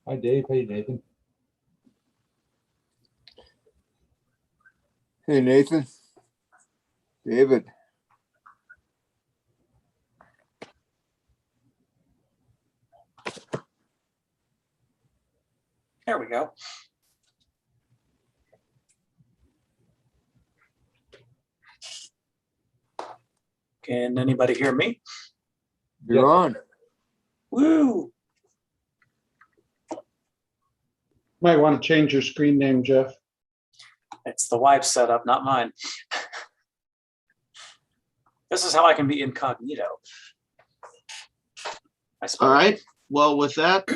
Hi, Dave. Hey, Nathan. Hey, Nathan. David. There we go. Can anybody hear me? You're on. Woo! Might want to change your screen name, Jeff. It's the wife's setup, not mine. This is how I can be incognito. I suppose. All right. Well, with that,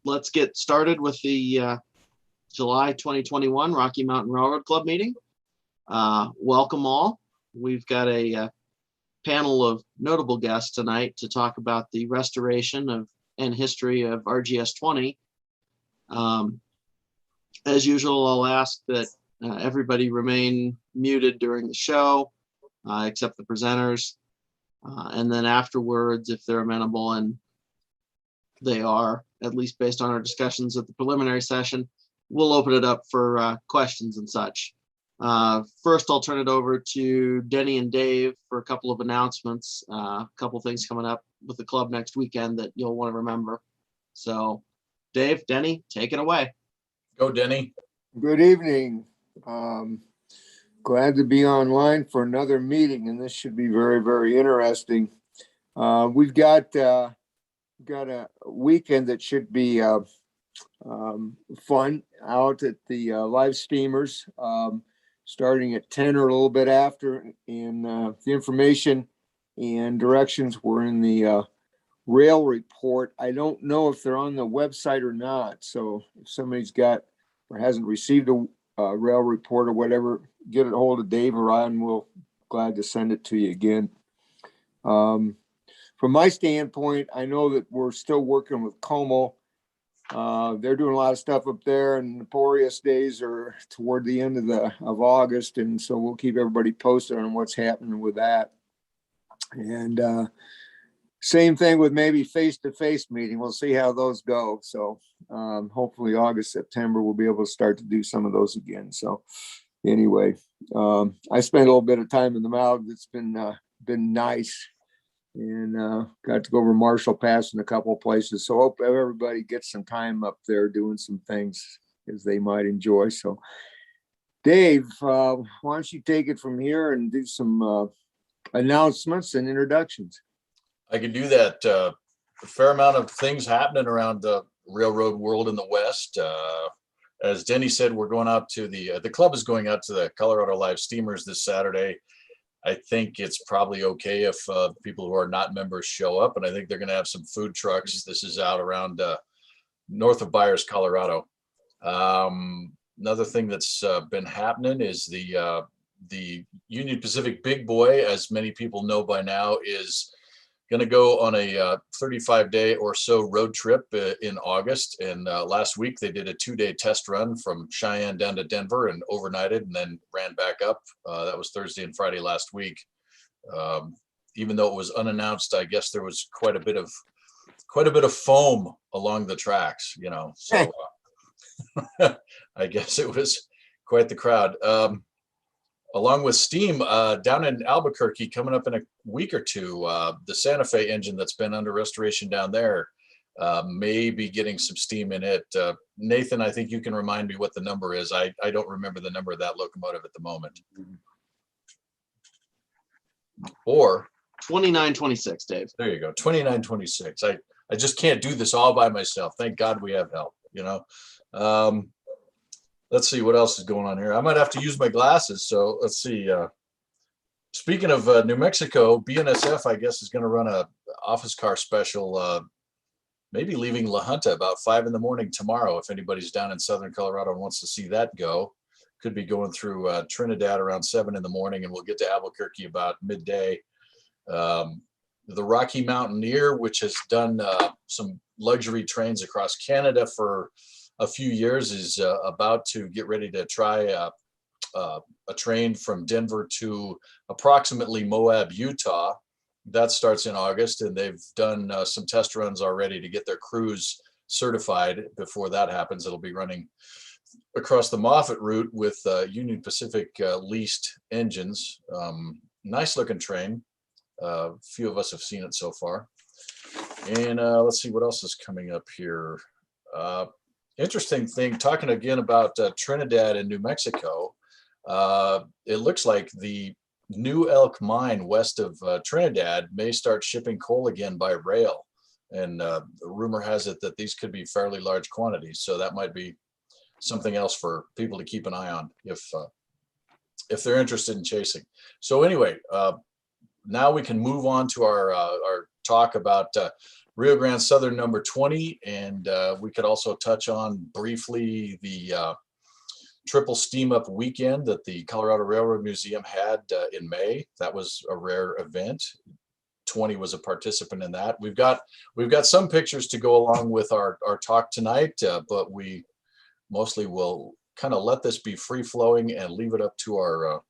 let's get started with the July 2021 Rocky Mountain Railroad Club meeting. Welcome all. We've got a panel of notable guests tonight to talk about the restoration of and history of RGS 20. As usual, I'll ask that everybody remain muted during the show, except the presenters. And then afterwards, if they're amenable, and they are, at least based on our discussions at the preliminary session, we'll open it up for questions and such. First, I'll turn it over to Denny and Dave for a couple of announcements, a couple of things coming up with the club next weekend that you'll want to remember. So, Dave, Denny, take it away. Go, Denny. Good evening. Glad to be online for another meeting, and this should be very, very interesting. We've got a weekend that should be fun out at the live steamers, starting at 10 or a little bit after. And the information and directions were in the rail report. I don't know if they're on the website or not. So if somebody's got or hasn't received a rail report or whatever, get a hold of Dave or I, and we'll glad to send it to you again. From my standpoint, I know that we're still working with Como. They're doing a lot of stuff up there, and the Boreas days are toward the end of August, and so we'll keep everybody posted on what's happening with that. And same thing with maybe face-to-face meeting. We'll see how those go. So hopefully August, September, we'll be able to start to do some of those again. So anyway, I spent a little bit of time in the mountains. It's been nice, and got to go over Marshall Pass in a couple of places. So hope everybody gets some time up there doing some things as they might enjoy. So Dave, why don't you take it from here and do some announcements and introductions? I can do that. A fair amount of things happening around the railroad world in the West. As Denny said, we're going out to the club is going out to the Colorado Live Steamers this Saturday. I think it's probably okay if people who are not members show up, and I think they're going to have some food trucks. This is out around north of Byers, Colorado. Another thing that's been happening is the Union Pacific Big Boy, as many people know by now, is going to go on a 35-day or so road trip in August. And last week they did a 2-day test run from Cheyenne down to Denver and overnighted and then ran back up. That was Thursday and Friday last week. Even though it was unannounced, I guess there was quite a bit of foam along the tracks, you know. So I guess it was quite the crowd. Along with steam down in Albuquerque coming up in a week or two, the Santa Fe engine that's been under restoration down there may be getting some steam in it. Nathan, I think you can remind me what the number is. I don't remember the number of that locomotive at the moment. Or 2926, Dave. there you go, 2926. I just can't do this all by myself. Thank God we have help, you know. Let's see what else is going on here. I might have to use my glasses. So let's see. Speaking of New Mexico, BNSF, I guess, is going to run a office car special, maybe leaving La Junta about 5 in the morning tomorrow. If anybody's down in Southern Colorado and wants to see that go, could be going through Trinidad around 7 in the morning, and we'll get to Albuquerque about midday. The Rocky Mountaineer, which has done some luxury trains across Canada for a few years, is about to get ready to try a train from Denver to approximately Moab, Utah. That starts in August, and they've done some test runs already to get their crews certified before that happens. It'll be running across the Moffett route with Union Pacific leased engines. Nice looking train. Few of us have seen it so far. And let's see what else is coming up here. Interesting thing, talking again about Trinidad and New Mexico. It looks like the New Elk mine west of Trinidad may start shipping coal again by rail. And the rumor has it that these could be fairly large quantities. So that might be something else for people to keep an eye on if they're interested in chasing. So anyway, now we can move on to our talk about Rio Grande Southern number 20, and we could also touch on briefly the triple steam up weekend that the Colorado Railroad Museum had in May. That was a rare event. 20 was a participant in that. We've got some pictures to go along with our talk tonight, but we mostly will kind of let this be free flowing and leave it up to our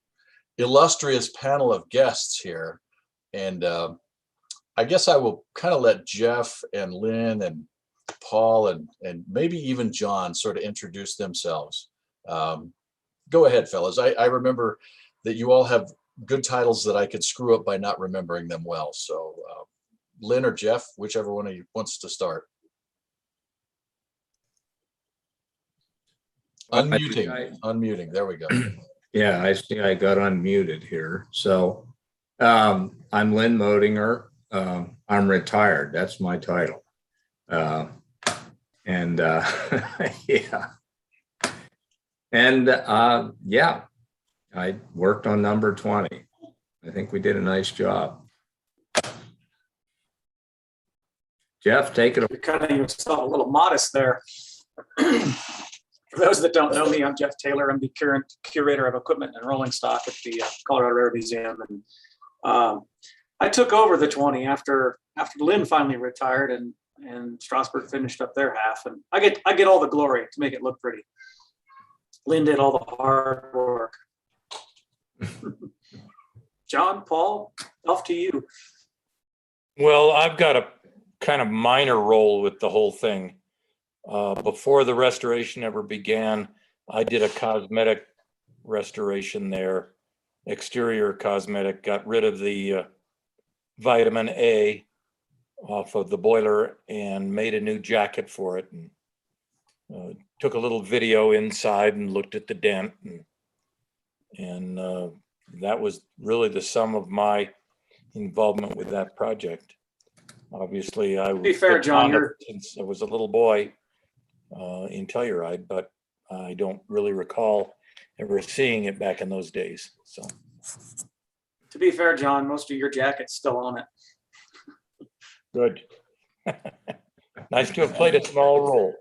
illustrious panel of guests here. And I guess I will kind of let Jeff and Lynn and Paul and maybe even John sort of introduce themselves. Go ahead, fellas. I remember that you all have good titles that I could screw up by not remembering them well. So Lynn or Jeff, whichever one of you wants to start. Unmuting. There we go. Yeah, I see I got unmuted here. So I'm Linn Moedinger. I'm retired. That's my title. Yeah. And yeah, I worked on number 20. I think we did a nice job. Jeff, take it away. You're cutting yourself a little modest there. For those that don't know me, I'm Jeff Taylor. I'm the current curator of equipment and rolling stock at the Colorado Railroad Museum. And I took over the 20 after Lynn finally retired and Strasburg finished up their half. And I get all the glory to make it look pretty. Lynn did all the hard work. John, Paul, off to you. Well, I've got a kind of minor role with the whole thing. Before the restoration ever began, I did a cosmetic restoration there, exterior cosmetic, got rid of the vitamin A off of the boiler and made a new jacket for it. And took a little video inside and looked at the dent. And that was really the sum of my involvement with that project. Obviously, I be fair, John, since I was a little boy in Telluride, but I don't really recall ever seeing it back in those days. So, to be fair, John, most of your jacket's still on it. good. Nice to have played a small role.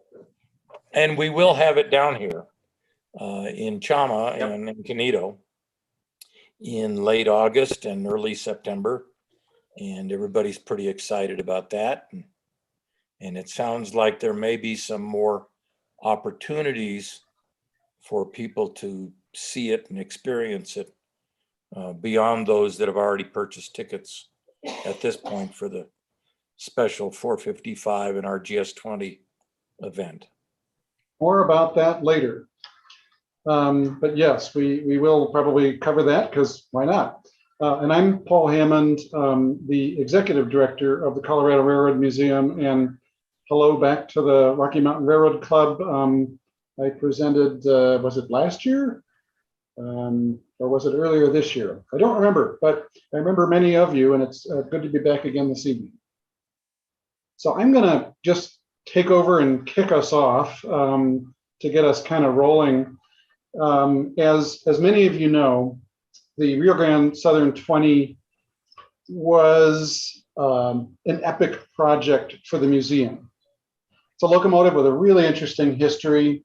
And we will have it down here in Chama and in Canito in late August and early September. And everybody's pretty excited about that. And it sounds like there may be some more opportunities for people to see it and experience it beyond those that have already purchased tickets at this point for the special 455 and RGS 20 event. More about that later. But yes, we will probably cover that because why not? And I'm Paul Hammond, the executive director of the Colorado Railroad Museum, and hello back to the Rocky Mountain Railroad Club. I presented, was it last year? Or was it earlier this year? I don't remember, but I remember many of you, and it's good to be back again this evening. So I'm gonna just take over and kick us off to get us kind of rolling. As many of you know, the Rio Grande Southern 20 was an epic project for the museum. It's a locomotive with a really interesting history.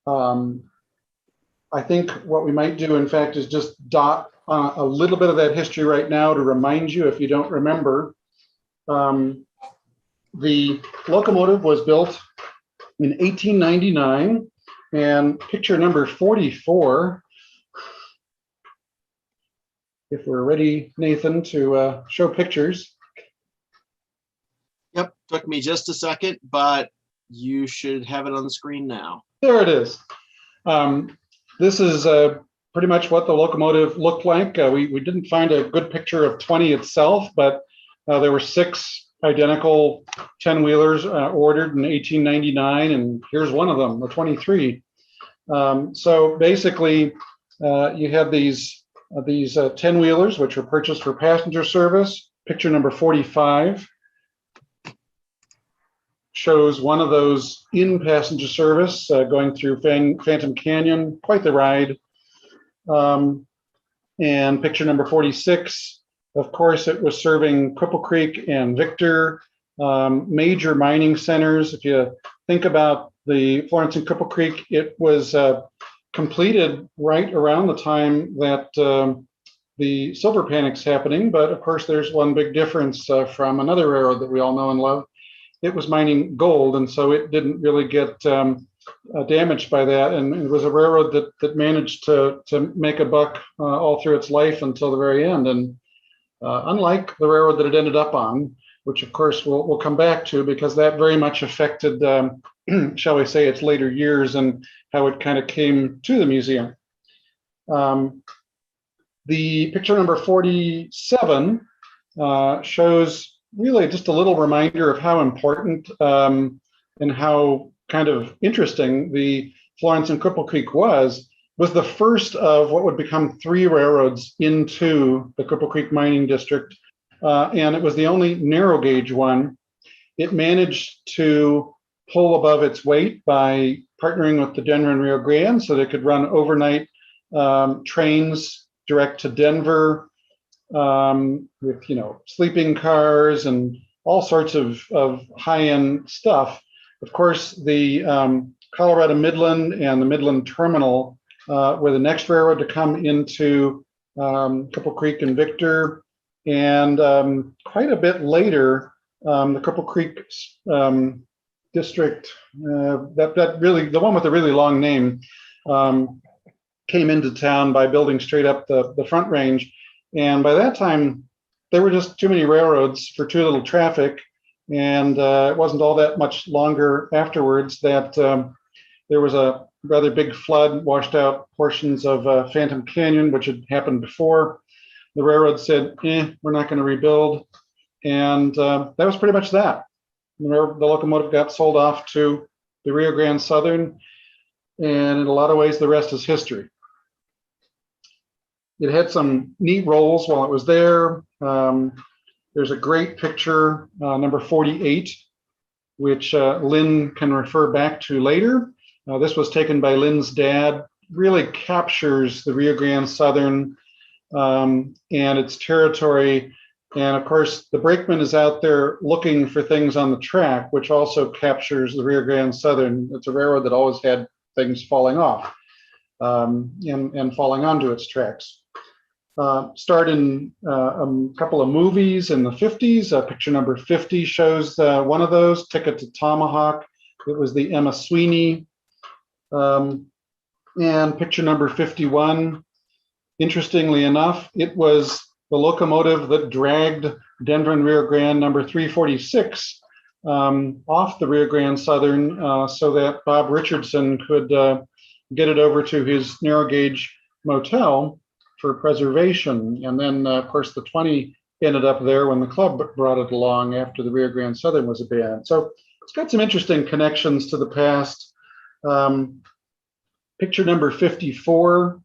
I think what we might do, in fact, is just dot a little bit of that history right now to remind you, if you don't remember. The locomotive was built in 1899, and picture number 44, if we're ready, Nathan, to show pictures. Yep, took me just a second, but you should have it on the screen now. There it is. This is pretty much what the locomotive looked like. We didn't find a good picture of 20 itself, but there were 6 identical 10-wheelers ordered in 1899, and here's one of them, the 23. So basically, you have these 10-wheelers, which were purchased for passenger service. Picture number 45 shows one of those in passenger service going through Phantom Canyon, quite the ride. And picture number 46, of course, it was serving Cripple Creek and Victor, major mining centers. If you think about the Florence and Cripple Creek, it was completed right around the time that the silver panic's happening. But of course, there's one big difference from another railroad that we all know and love. It was mining gold, and so it didn't really get damaged by that. And it was a railroad that managed to make a buck all through its life until the very end. And unlike the railroad that it ended up on, which of course we'll come back to, because that very much affected, shall we say, its later years and how it kind of came to the museum. The picture number 47 shows really just a little reminder of how important and how kind of interesting the Florence and Cripple Creek was the first of what would become 3 railroads into the Cripple Creek mining district. And it was the only narrow gauge one. It managed to pull above its weight by partnering with the Denver and Rio Grande so they could run overnight trains direct to Denver with, sleeping cars and all sorts of high-end stuff. Of course, the Colorado Midland and the Midland Terminal were the next railroad to come into Cripple Creek and Victor. And quite a bit later, the Cripple Creek district, that really, the one with the really long name, came into town by building straight up the Front Range. And by that time, there were just too many railroads for too little traffic. And it wasn't all that much longer afterwards that there was a rather big flood, washed out portions of Phantom Canyon, which had happened before. The railroad said, we're not going to rebuild. And that was pretty much that. The locomotive got sold off to the Rio Grande Southern. And in a lot of ways, the rest is history. It had some neat rolls while it was there. There's a great picture, number 48, which Linn can refer back to later. This was taken by Linn's dad, really captures the Rio Grande Southern and its territory. And of course, the brakeman is out there looking for things on the track, which also captures the Rio Grande Southern. It's a railroad that always had things falling off and falling onto its tracks. Starred in a couple of movies in the 50s. Picture number 50 shows one of those, Ticket to Tomahawk. It was the Emma Sweeney. And picture number 51, interestingly enough, it was the locomotive that dragged Denver and Rio Grande number 346 off the Rio Grande Southern so that Bob Richardson could get it over to his narrow gauge motel for preservation. And then, of course, the 20 ended up there when the club brought it along after the Rio Grande Southern was abandoned. So it's got some interesting connections to the past. Picture number 54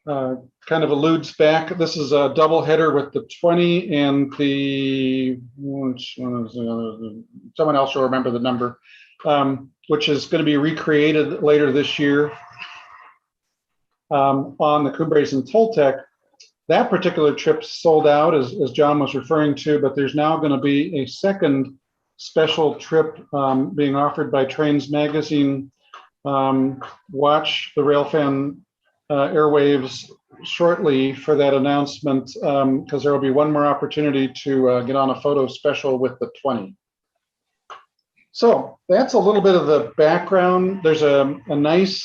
kind of alludes back. This is a double header with the 20 and the, someone else will remember the number, which is going to be recreated later this year on the Cumbres and Toltec. That particular trip sold out, as John was referring to, but there's now going to be a second special trip being offered by Trains Magazine. Watch the Railfan airwaves shortly for that announcement, because there will be one more opportunity to get on a photo special with the 20. So that's a little bit of the background. There's a nice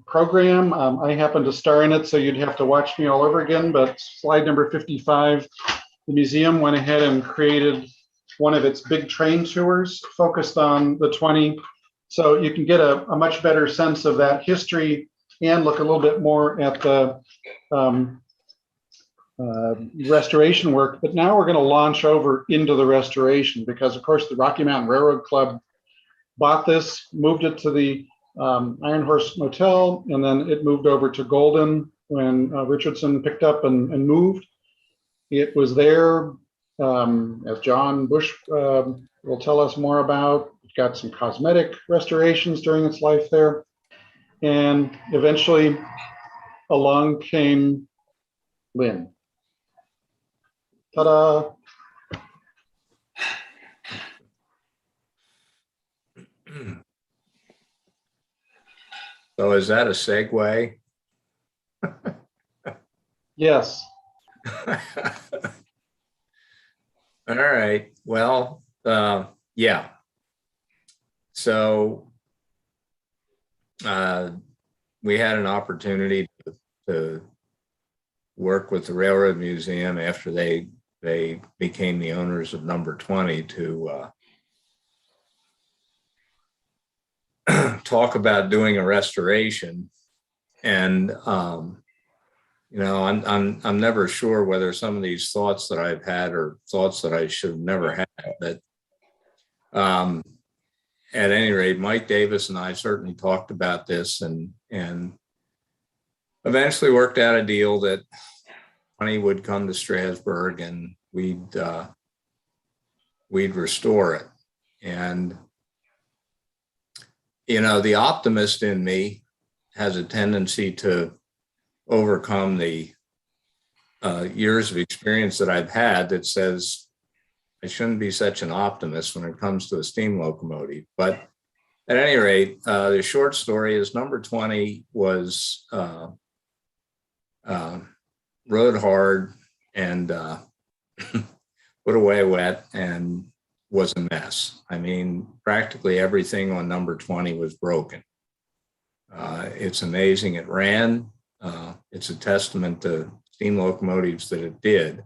program. I happen to star in it, so you'd have to watch me all over again, but slide number 55, the museum went ahead and created one of its big train tours focused on the 20. So you can get a much better sense of that history and look a little bit more at the restoration work. But now we're going to launch over into the restoration because, of course, the Rocky Mountain Railroad Club bought this, moved it to the Iron Horse Motel, and then it moved over to Golden when Richardson picked up and moved. It was there, as John Bush will tell us more about. It got some cosmetic restorations during its life there. And eventually along came Linn. Ta-da! So is that a segue? Yes. All right. Well, yeah. So we had an opportunity to work with the Railroad Museum after they became the owners of number 20 to talk about doing a restoration. And you know, I'm never sure whether some of these thoughts that I've had are thoughts that I should have never had. But at any rate, Mike Davis and I certainly talked about this and eventually worked out a deal that Honey would come to Strasburg and we'd restore it. And you know, the optimist in me has a tendency to overcome the years of experience that I've had that says I shouldn't be such an optimist when it comes to a steam locomotive. But at any rate, the short story is number 20 was rode hard and put away wet and was a mess. I mean, practically everything on number 20 was broken. It's amazing it ran. It's a testament to steam locomotives that it did.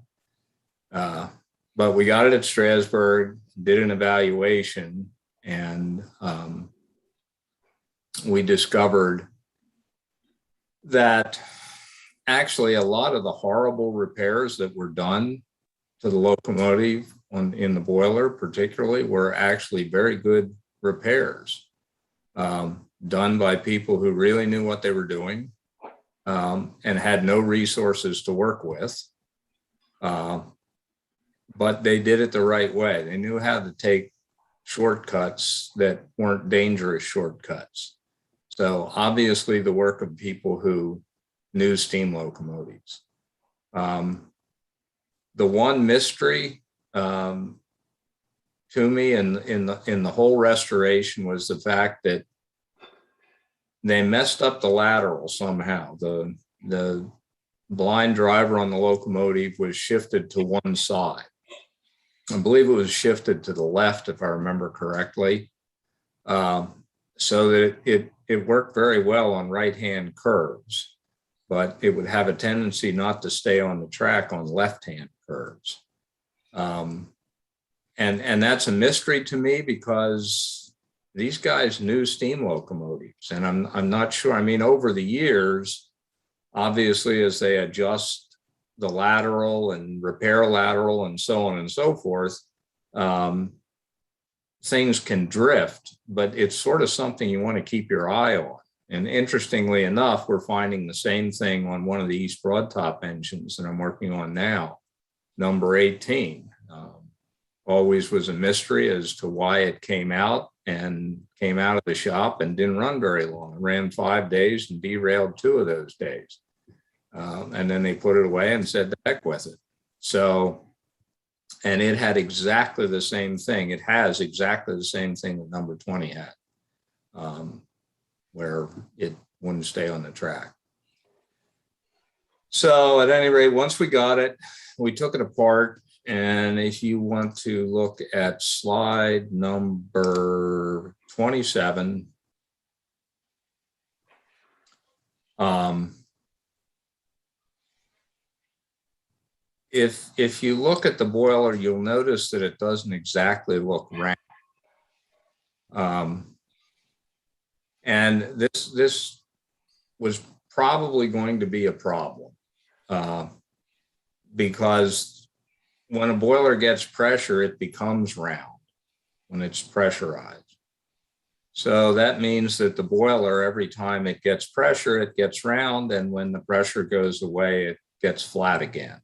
But we got it at Strasburg, did an evaluation, and we discovered that actually a lot of the horrible repairs that were done to the locomotive in the boiler particularly were actually very good repairs done by people who really knew what they were doing and had no resources to work with. But they did it the right way. They knew how to take shortcuts that weren't dangerous shortcuts. So obviously the work of people who knew steam locomotives. The one mystery to me in the whole restoration was the fact that they messed up the lateral somehow. The blind driver on the locomotive was shifted to one side. I believe it was shifted to the left, if I remember correctly, so that it worked very well on right-hand curves, but it would have a tendency not to stay on the track on left-hand curves. And that's a mystery to me because these guys knew steam locomotives, and I'm not sure. I mean, over the years, obviously, as they adjust the lateral and repair lateral and so on and so forth, things can drift, but it's sort of something you want to keep your eye on. And interestingly enough, we're finding the same thing on one of the East Broadtop engines that I'm working on now, number 18. Always was a mystery as to why it came out of the shop and didn't run very long. It ran 5 days and derailed 2 of those days. And then they put it away and said, the heck with it. So, and it had exactly the same thing. It has exactly the same thing that number 20 had, where it wouldn't stay on the track. So at any rate, once we got it, we took it apart. And if you want to look at slide number 27, if you look at the boiler, you'll notice that it doesn't exactly look round. And this was probably going to be a problem because when a boiler gets pressure, it becomes round when it's pressurized. So that means that the boiler, every time it gets pressure, it gets round, and when the pressure goes away, it gets flat again.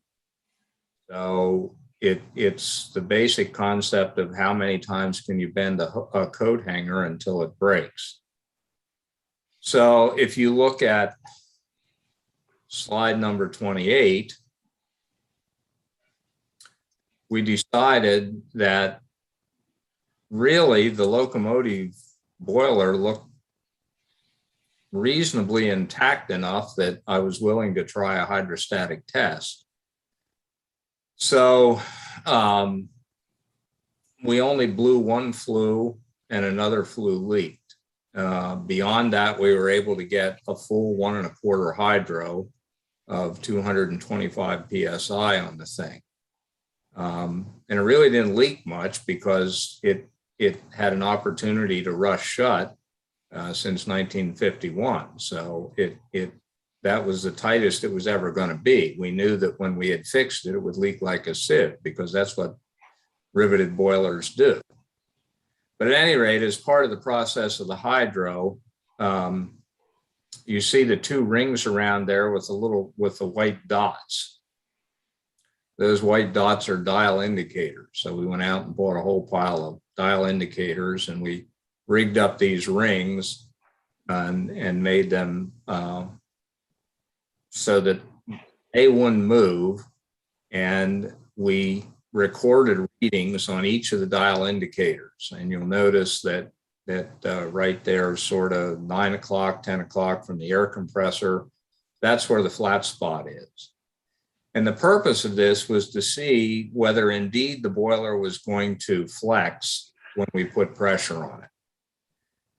So it's the basic concept of how many times can you bend a coat hanger until it breaks. So if you look at slide number 28, we decided that really the locomotive boiler looked reasonably intact enough that I was willing to try a hydrostatic test. So we only blew one flue and another flue leaked. Beyond that, we were able to get a full 1 1/4 hydro of 225 PSI on the thing. And it really didn't leak much because it had an opportunity to rust shut since 1951. So that was the tightest it was ever going to be. We knew that when we had fixed it, it would leak like a sieve because that's what riveted boilers do. But at any rate, as part of the process of the hydro, you see the two rings around there with the white dots. Those white dots are dial indicators. So we went out and bought a whole pile of dial indicators, and we rigged up these rings and made them so that they wouldn't move, and we recorded readings on each of the dial indicators. And you'll notice that right there, sort of 9 o'clock, 10 o'clock from the air compressor, that's where the flat spot is. And the purpose of this was to see whether indeed the boiler was going to flex when we put pressure on it.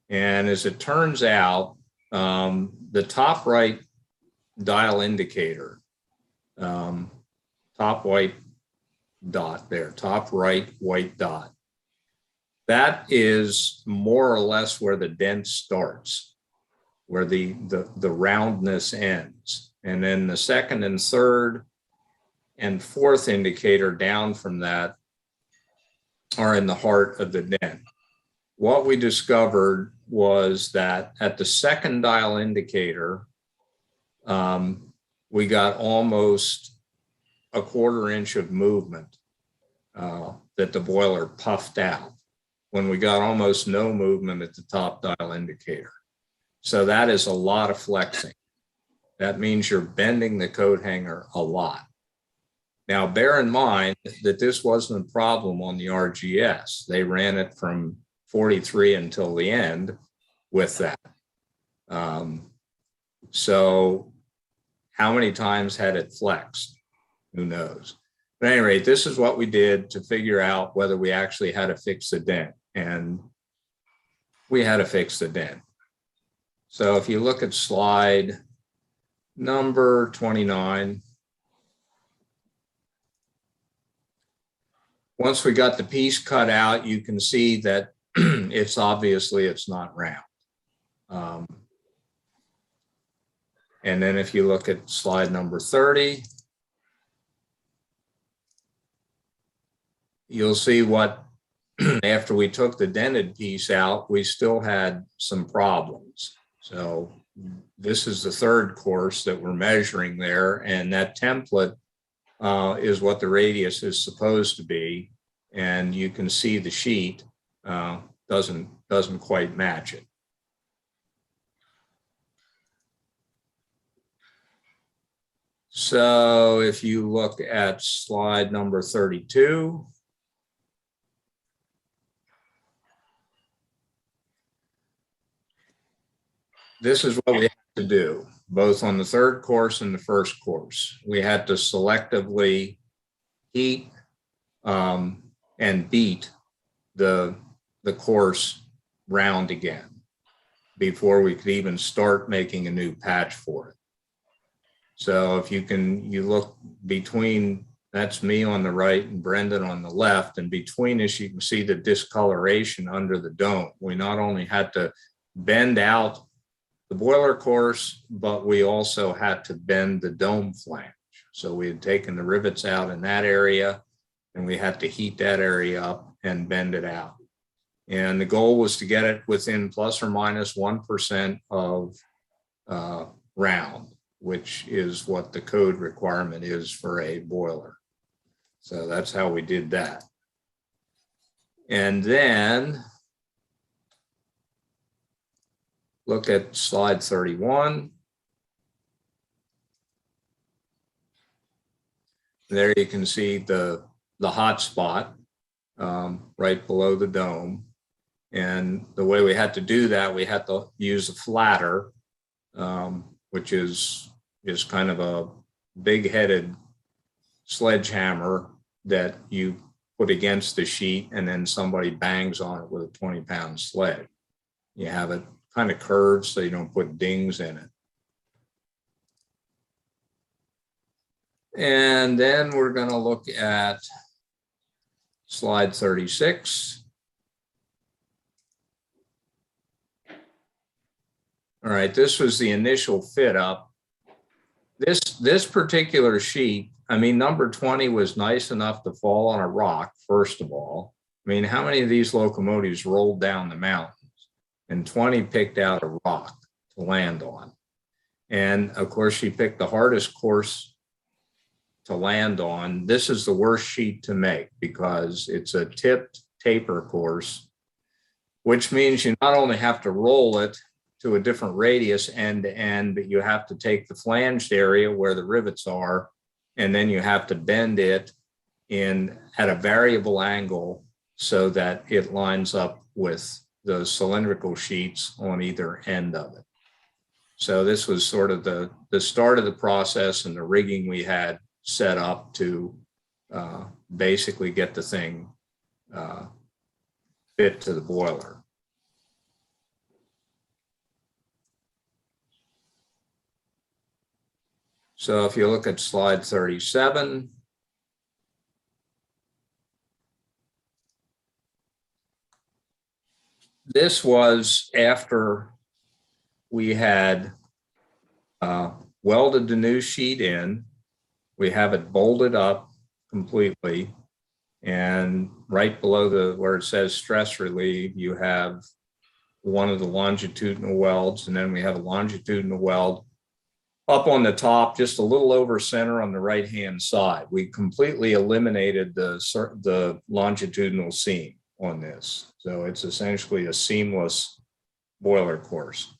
And as it turns out, the top right dial indicator, top white dot there, top right white dot, that is more or less where the dent starts, where the roundness ends. And then the second and third and fourth indicator down from that are in the heart of the dent. What we discovered was that at the second dial indicator, we got almost a 1/4 inch of movement that the boiler puffed out, when we got almost no movement at the top dial indicator. So that is a lot of flexing. That means you're bending the coat hanger a lot. Now, bear in mind that this wasn't a problem on the RGS. They ran it from 43 until the end with that. So how many times had it flexed? Who knows? But at any rate, this is what we did to figure out whether we actually had to fix the dent. And we had to fix the dent. So if you look at slide number 29, once we got the piece cut out, you can see that it's not round. And then if you look at slide number 30, you'll see what, after we took the dented piece out, we still had some problems. So this is the third course that we're measuring there, and that template is what the radius is supposed to be, and you can see the sheet doesn't quite match it. So if you look at slide number 32, this is what we had to do, both on the third course and the first course. We had to selectively heat and beat the course round again before we could even start making a new patch for it. So if you look between That's me on the right and Brendan on the left. And between us, you can see the discoloration under the dome. We not only had to bend out the boiler course, but we also had to bend the dome flange. So we had taken the rivets out in that area, and we had to heat that area up and bend it out. And the goal was to get it within plus or minus 1% of round, which is what the code requirement is for a boiler. So that's how we did that. And then look at slide 31. There you can see the hot spot right below the dome. And the way we had to do that, we had to use a flatter, which is kind of a big-headed sledgehammer that you put against the sheet, and then somebody bangs on it with a 20-pound sled. You have it kind of curved so you don't put dings in it. And then we're going to look at slide 36. All right, this was the initial fit up. This particular sheet, I mean, number 20 was nice enough to fall on a rock, first of all. I mean, how many of these locomotives rolled down the mountains? And 20 picked out a rock to land on. And of course, she picked the hardest course to land on. This is the worst sheet to make because it's a tipped taper course, which means you not only have to roll it to a different radius end to end, but you have to take the flanged area where the rivets are, and then you have to bend it in at a variable angle so that it lines up with the cylindrical sheets on either end of it. So this was sort of the start of the process and the rigging we had set up to basically get the thing fit to the boiler. So if you look at slide 37, this was after we had welded the new sheet in. We have it bolted up completely. And right below where it says stress relieve, you have one of the longitudinal welds, and then we have a longitudinal weld up on the top, just a little over center on the right-hand side. We completely eliminated the longitudinal seam on this. So it's essentially a seamless boiler course.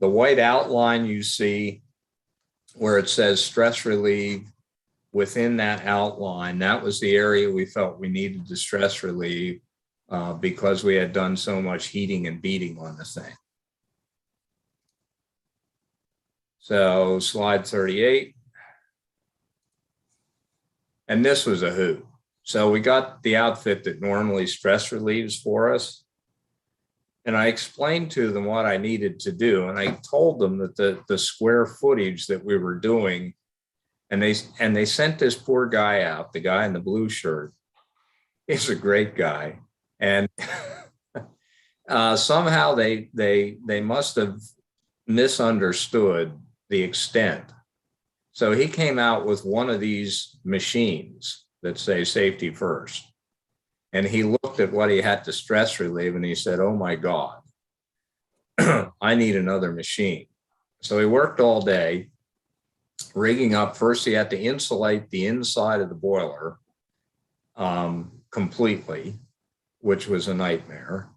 The white outline you see where it says stress relieve, within that outline, that was the area we felt we needed to stress relieve because we had done so much heating and beating on the thing. So slide 38. And this was a hoot. So we got the outfit that normally stress relieves for us. And I explained to them what I needed to do. And I told them that the square footage that we were doing, and they sent this poor guy out, the guy in the blue shirt. He's a great guy. And somehow they must have misunderstood the extent. So he came out with one of these machines that say safety first. And he looked at what he had to stress relieve and he said, oh my God, I need another machine. So he worked all day rigging up. First, he had to insulate the inside of the boiler completely, which was a nightmare.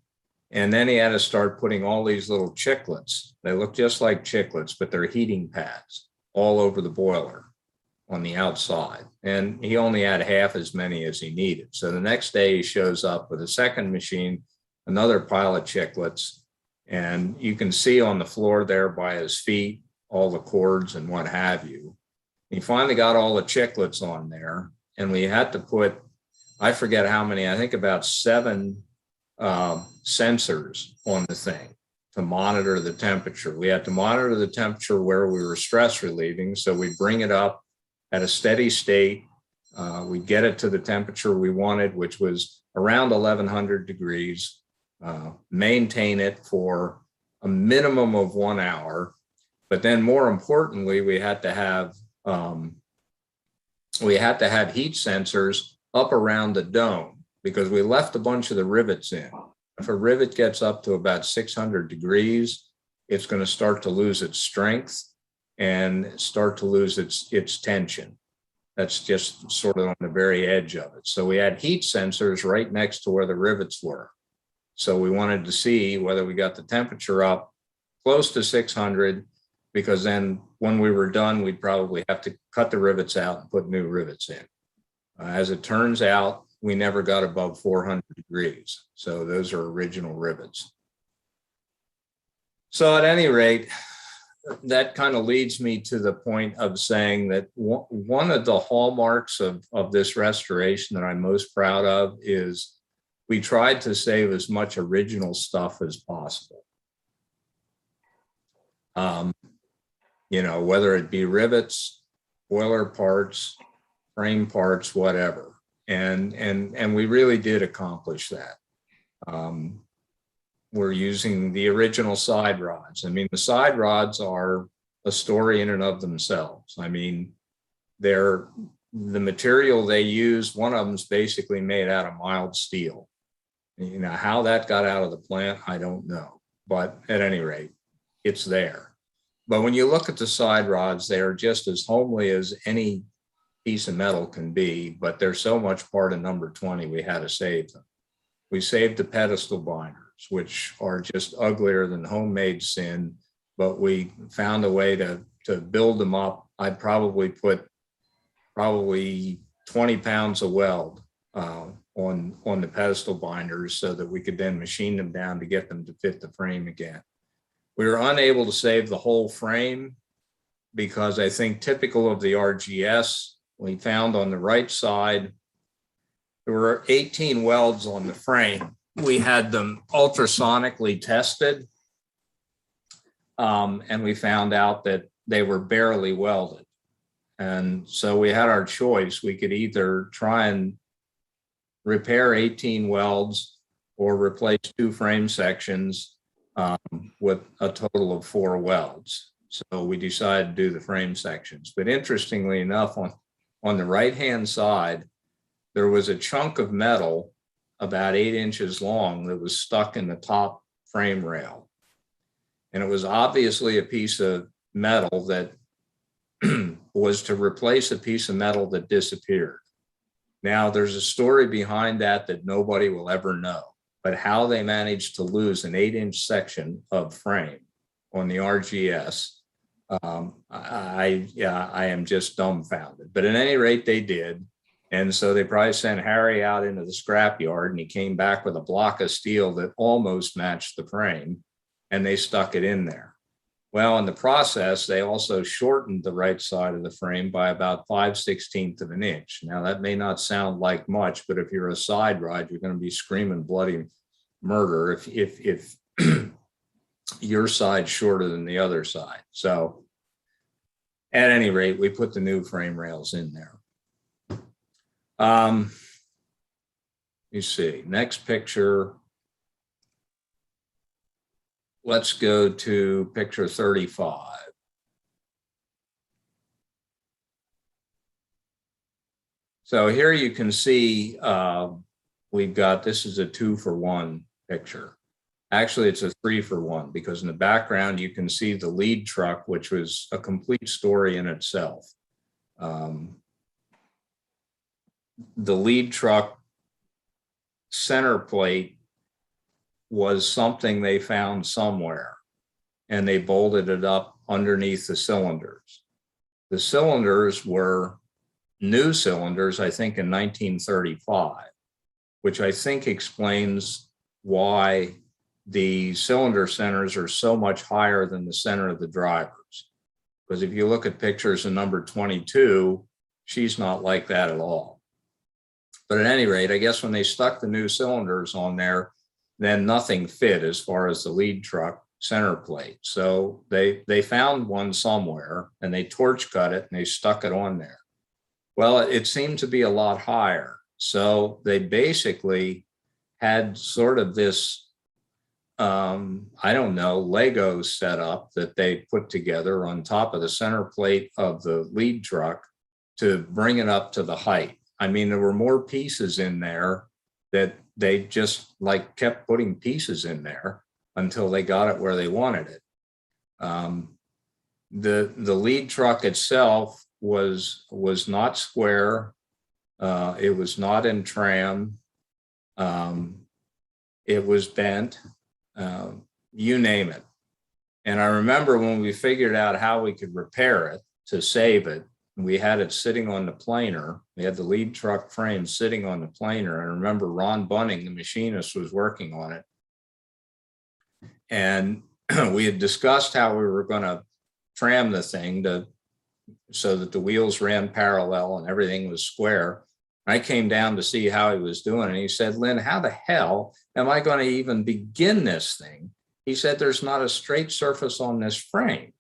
And then he had to start putting all these little chiclets. They look just like chiclets, but they're heating pads all over the boiler on the outside. And he only had half as many as he needed. So the next day he shows up with a second machine, another pile of chiclets. And you can see on the floor there by his feet, all the cords and what have you. He finally got all the chiclets on there. And we had to put, I forget how many, I think about 7 sensors on the thing to monitor the temperature. We had to monitor the temperature where we were stress relieving. So we bring it up at a steady state We'd get it to the temperature we wanted, which was around 1100 degrees, maintain it for a minimum of 1 hour. But then more importantly, we had to have heat sensors up around the dome because we left a bunch of the rivets in. If a rivet gets up to about 600 degrees, it's going to start to lose its strength and start to lose its tension. That's just sort of on the very edge of it. So we had heat sensors right next to where the rivets were. So we wanted to see whether we got the temperature up close to 600, because then when we were done, we'd probably have to cut the rivets out and put new rivets in. As it turns out, we never got above 400 degrees. So those are original rivets. So at any rate, that kind of leads me to the point of saying that one of the hallmarks of this restoration that I'm most proud of is we tried to save as much original stuff as possible. You know, whether it be rivets, boiler parts, frame parts, whatever. And we really did accomplish that. We're using the original side rods. I mean, the side rods are a story in and of themselves. I mean, they're the material they use. One of them is basically made out of mild steel. You know, how that got out of the plant, I don't know. But at any rate, it's there. But when you look at the side rods, they are just as homely as any piece of metal can be, but they're so much part of number 20, we had to save them. We saved the pedestal binders, which are just uglier than homemade sin, but we found a way to build them up. I'd probably put 20 pounds of weld on the pedestal binders so that we could then machine them down to get them to fit the frame again. We were unable to save the whole frame because I think typical of the RGS, we found on the right side, there were 18 welds on the frame. We had them ultrasonically tested, and we found out that they were barely welded. And so we had our choice. We could either try and repair 18 welds or replace 2 frame sections with a total of 4 welds. So we decided to do the frame sections. But interestingly enough, on the right-hand side, there was a chunk of metal about 8 inches long that was stuck in the top frame rail. And it was obviously a piece of metal that was to replace a piece of metal that disappeared. Now, there's a story behind that nobody will ever know, but how they managed to lose an 8-inch section of frame on the RGS, I am just dumbfounded. But at any rate, they did. And so they probably sent Harry out into the scrapyard, and he came back with a block of steel that almost matched the frame, and they stuck it in there. Well, in the process, they also shortened the right side of the frame by about 5/16 of an inch. Now, that may not sound like much, but if you're a side rod, you're going to be screaming bloody murder if your side's shorter than the other side. So at any rate, we put the new frame rails in there. You see, next picture. Let's go to picture 35. So here you can see we've got, this is a 2-for-1 picture. Actually, it's a 3-for-1 because in the background you can see the lead truck, which was a complete story in itself. The lead truck center plate was something they found somewhere, and they bolted it up underneath the cylinders. The cylinders were new cylinders, I think, in 1935, which I think explains why the cylinder centers are so much higher than the center of the drivers. Because if you look at pictures of number 22, she's not like that at all. But at any rate, I guess when they stuck the new cylinders on there, then nothing fit as far as the lead truck center plate. So they found one somewhere, and they torch cut it and they stuck it on there. Well, it seemed to be a lot higher. So they basically had sort of this, I don't know, Lego setup that they put together on top of the center plate of the lead truck to bring it up to the height. I mean, there were more pieces in there that they just like kept putting pieces in there until they got it where they wanted it. The lead truck itself was not square. It was not in tram. It was bent, you name it. And I remember when we figured out how we could repair it to save it, we had it sitting on the planer. We had the lead truck frame sitting on the planer. I remember Ron Bunning, the machinist, was working on it. And we had discussed how we were going to tram the thing so that the wheels ran parallel and everything was square. I came down to see how he was doing, and he said, Linn, how the hell am I going to even begin this thing? He said, there's not a straight surface on this frame.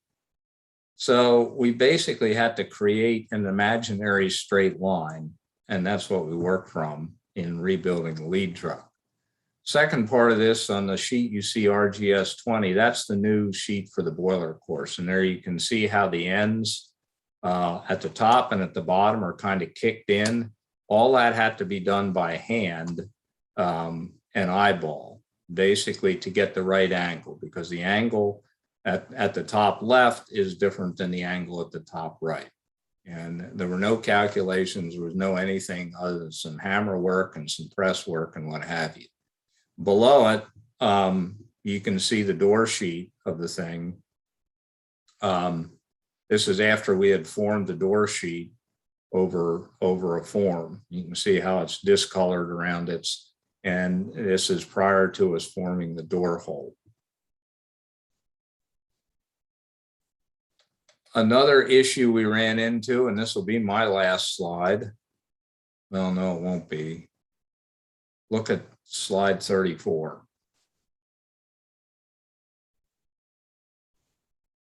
So we basically had to create an imaginary straight line, and that's what we worked from in rebuilding the lead truck. Second part of this, on the sheet you see RGS 20, that's the new sheet for the boiler course. And there you can see how the ends at the top and at the bottom are kind of kicked in. All that had to be done by hand and eyeball, basically to get the right angle, because the angle at the top left is different than the angle at the top right. And there were no calculations, there was no anything other than some hammer work and some press work and what have you. Below it, you can see the door sheet of the thing. This is after we had formed the door sheet over a form. You can see how it's discolored around it. And this is prior to us forming the door hole. Another issue we ran into, and this will be my last slide. Well, no, it won't be. Look at slide 34.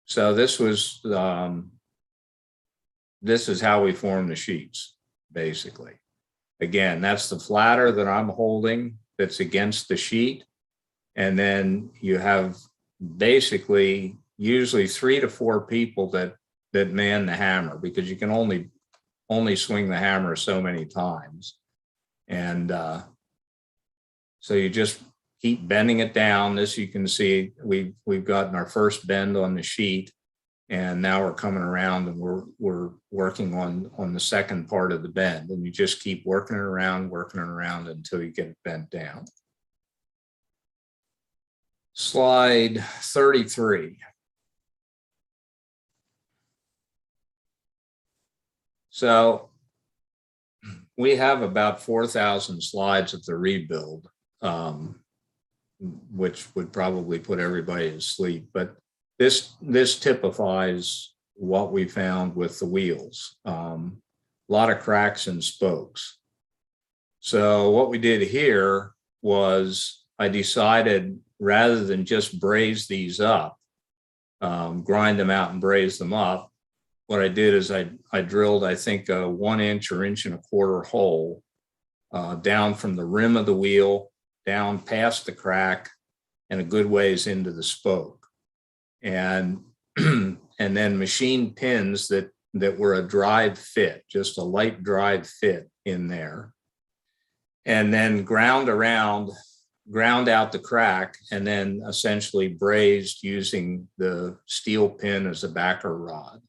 So this was, this is how we form the sheets, basically. Again, that's the flatter that I'm holding that's against the sheet. And then you have basically usually 3 to 4 people that man the hammer, because you can only swing the hammer so many times. And so you just keep bending it down. This, you can see we've gotten our first bend on the sheet, and now we're coming around and we're working on the second part of the bend, and you just keep working it around until you get it bent down. Slide 33. So we have about 4,000 slides of the rebuild, which would probably put everybody to sleep. But this typifies what we found with the wheels. A lot of cracks and spokes. So what we did here was I decided, rather than just braze these up, grind them out and braze them up, what I did is I drilled, I think, a 1 inch or 1.25 inch hole down from the rim of the wheel, down past the crack, and a good ways into the spoke. And then machine pins that were a drive fit, just a light drive fit in there. And then ground out the crack, and then essentially brazed using the steel pin as a backer rod.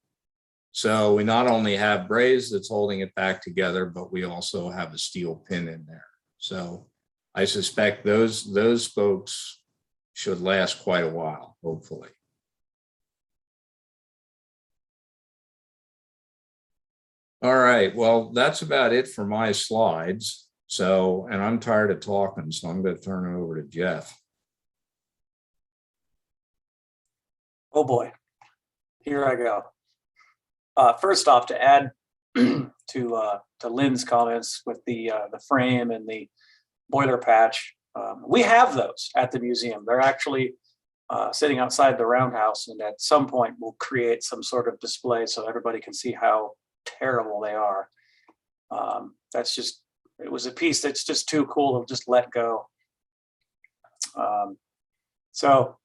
So we not only have braze that's holding it back together, but we also have a steel pin in there. So I suspect those spokes should last quite a while, hopefully. All right, well, that's about it for my slides. So, and I'm tired of talking, so I'm going to turn it over to Jeff. Oh boy, here I go. First off, to add to Lynn's comments with the frame and the boiler patch, we have those at the museum. They're actually sitting outside the roundhouse, and at some point we'll create some sort of display so everybody can see how terrible they are. It was a piece that's just too cool to just let go. So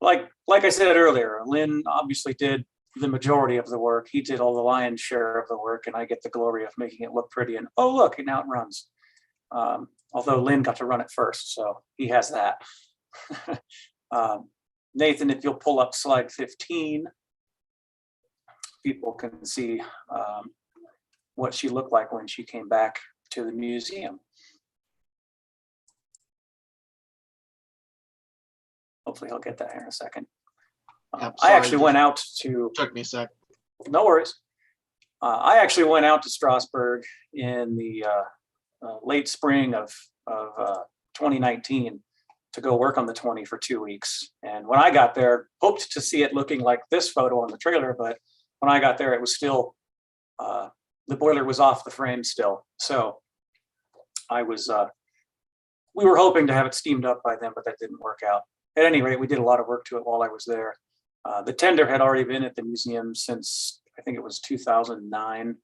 like I said earlier, Linn obviously did the majority of the work. He did all the lion's share of the work, and I get the glory of making it look pretty. And oh, look, now it runs. Although Linn got to run it first, so he has that. Nathan, if you'll pull up slide 15, people can see what she looked like when she came back to the museum. Hopefully I'll get that here in a second. Yep, I sorry, actually went out to, Took me a sec. no worries. I actually went out to Strasbourg in the late spring of 2019 to go work on the 20 for 2 weeks. And when I got there, hoped to see it looking like this photo on the trailer, but when I got there, it was still, the boiler was off the frame still. So we were hoping to have it steamed up by then, but that didn't work out. At any rate, we did a lot of work to it while I was there. The tender had already been at the museum since, I think it was 2009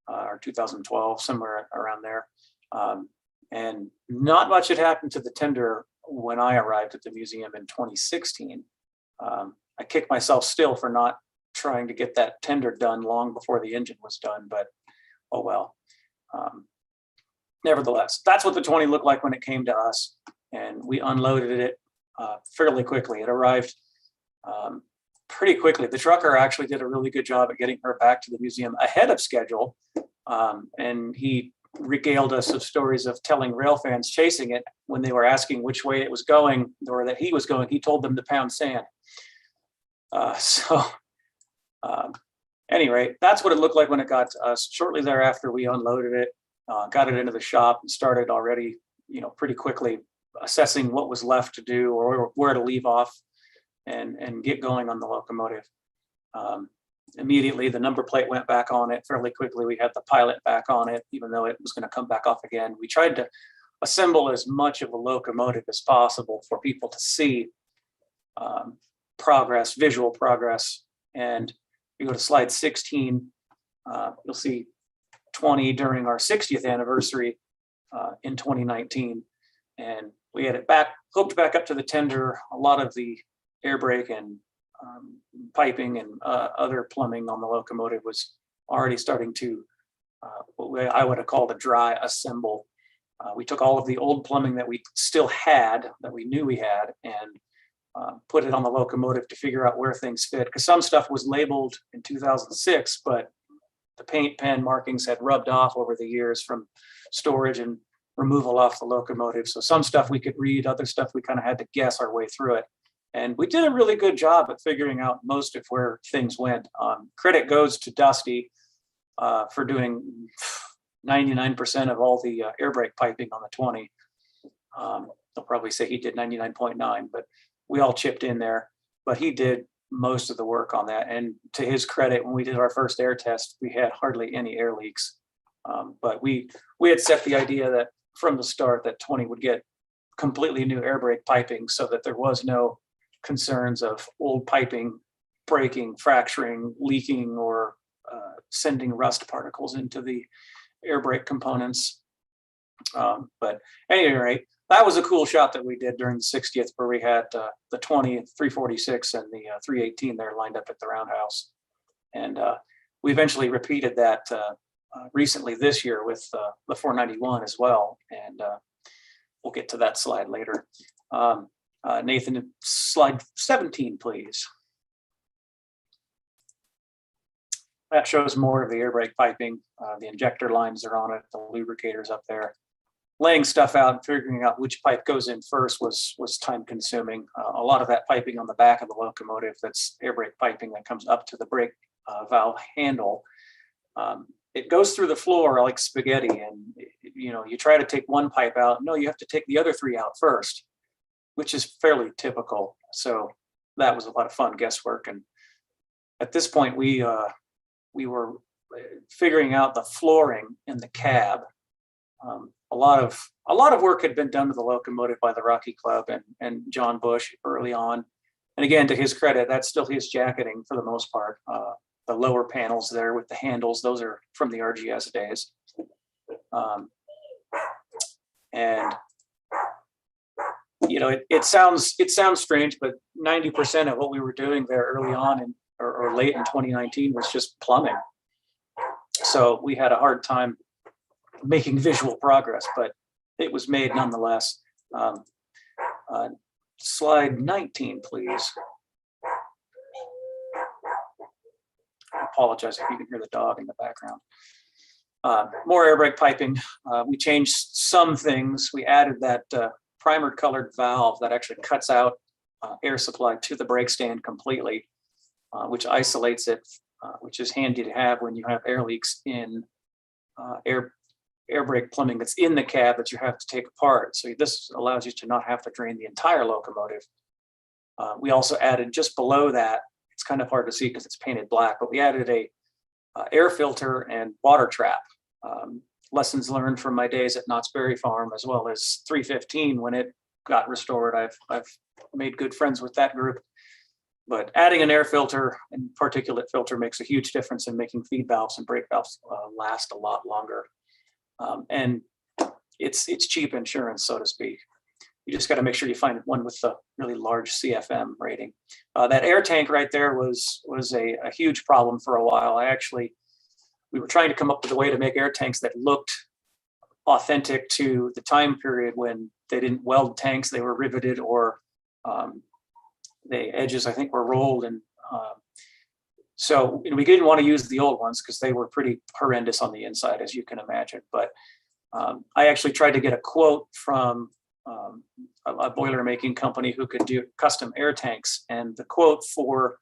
or 2012, somewhere around there. And not much had happened to the tender when I arrived at the museum in 2016. I kicked myself still for not trying to get that tender done long before the engine was done, but oh well. Nevertheless, that's what the 20 looked like when it came to us, and we unloaded it fairly quickly. It arrived pretty quickly. The trucker actually did a really good job at getting her back to the museum ahead of schedule, and he regaled us of stories of telling rail fans chasing it when they were asking which way it was going or that he was going. He told them to pound sand. Any rate, that's what it looked like when it got to us. Shortly thereafter, we unloaded it, got it into the shop, and started already, pretty quickly assessing what was left to do or where to leave off and get going on the locomotive. Immediately, the number plate went back on it fairly quickly. We had the pilot back on it, even though it was going to come back off again. We tried to assemble as much of a locomotive as possible for people to see progress, visual progress. And you go to slide 16, you'll see 20 during our 60th anniversary in 2019. And we had it hooked back up to the tender. A lot of the air brake and piping and other plumbing on the locomotive was already starting to, what I would have called a dry assemble. We took all of the old plumbing that we still had, that we knew we had, and put it on the locomotive to figure out where things fit. Because some stuff was labeled in 2006, but the paint pen markings had rubbed off over the years from storage and removal off the locomotive. So some stuff we could read, other stuff we kind of had to guess our way through it. And we did a really good job at figuring out most of where things went. Credit goes to Dusty for doing 99% of all the air brake piping on the 20. They'll probably say he did 99.9, but we all chipped in there. But he did most of the work on that. And to his credit, when we did our first air test, we had hardly any air leaks. But we had set the idea that from the start that 20 would get completely new air brake piping so that there was no concerns of old piping breaking, fracturing, leaking, or sending rust particles into the air brake components. But at any rate, that was a cool shot that we did during the 60th, where we had the 20, 346, and the 318 there lined up at the roundhouse. And we eventually repeated that recently this year with the 491 as well. And we'll get to that slide later. Nathan, slide 17, please. That shows more of the air brake piping. The injector lines are on it, the lubricators up there. Laying stuff out and figuring out which pipe goes in first was time consuming. A lot of that piping on the back of the locomotive, that's air brake piping that comes up to the brake valve handle. It goes through the floor like spaghetti, and you try to take one pipe out. No, you have to take the other three out first, which is fairly typical. So that was a lot of fun guesswork. And at this point, we were figuring out the flooring in the cab. A lot of work had been done to the locomotive by the Rocky Club and John Bush early on. And again, to his credit, that's still his jacketing for the most part. lower panels there with the handles. Those are from the RGS days. And you know, it sounds strange, but 90% of what we were doing there early on or late in 2019 was just plumbing. So we had a hard time making visual progress, but it was made nonetheless. Slide 19, please. I apologize if you can hear the dog in the background. More air brake piping. We changed some things. We added that primer colored valve that actually cuts out air supply to the brake stand completely, which isolates it, which is handy to have when you have air leaks in air brake plumbing that's in the cab that you have to take apart. So this allows you to not have to drain the entire locomotive. We also added just below that, it's kind of hard to see because it's painted black, but we added a air filter and water trap. Lessons learned from my days at Knott's Berry Farm, as well as 315 when it got restored. I've made good friends with that group. But adding an air filter and particulate filter makes a huge difference in making feed valves and brake valves last a lot longer. And it's cheap insurance, so to speak. You just got to make sure you find one with a really large CFM rating. That air tank right there was a huge problem for a while. We were trying to come up with a way to make air tanks that looked authentic to the time period when they didn't weld tanks, they were riveted, or the edges, I think, were rolled. And so we didn't want to use the old ones because they were pretty horrendous on the inside, as you can imagine. But I actually tried to get a quote from a boiler making company who could do custom air tanks. And the quote for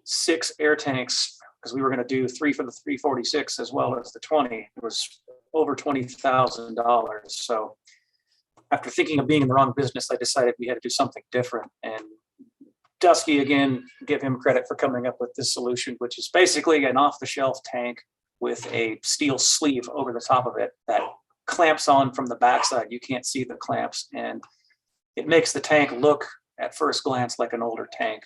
6 air tanks, because we were going to do 3 for the 346 as well as the 20, it was over $20,000. So after thinking of being in the wrong business, I decided we had to do something different. And Dusky, again, give him credit for coming up with this solution, which is basically an off-the-shelf tank with a steel sleeve over the top of it that clamps on from the backside. You can't see the clamps, and it makes the tank look at first glance like an older tank,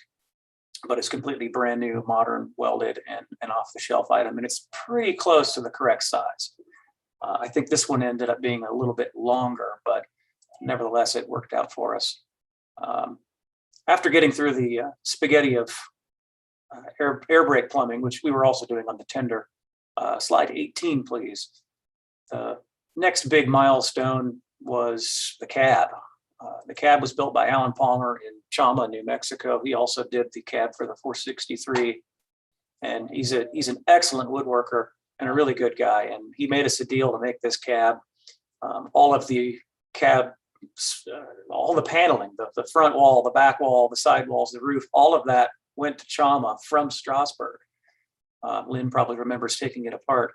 but it's completely brand new, modern, welded, and an off-the-shelf item, and it's pretty close to the correct size. I think this one ended up being a little bit longer, but nevertheless, it worked out for us. After getting through the spaghetti of air brake plumbing, which we were also doing on the tender, slide 18, please. The next big milestone was the cab. The cab was built by Alan Palmer in Chama, New Mexico. He also did the cab for the 463, and he's an excellent woodworker and a really good guy. And he made us a deal to make this cab. All of the cab, all the paneling, the front wall, the back wall, the side walls, the roof, all of that went to Chama from Strasbourg. Lynn probably remembers taking it apart.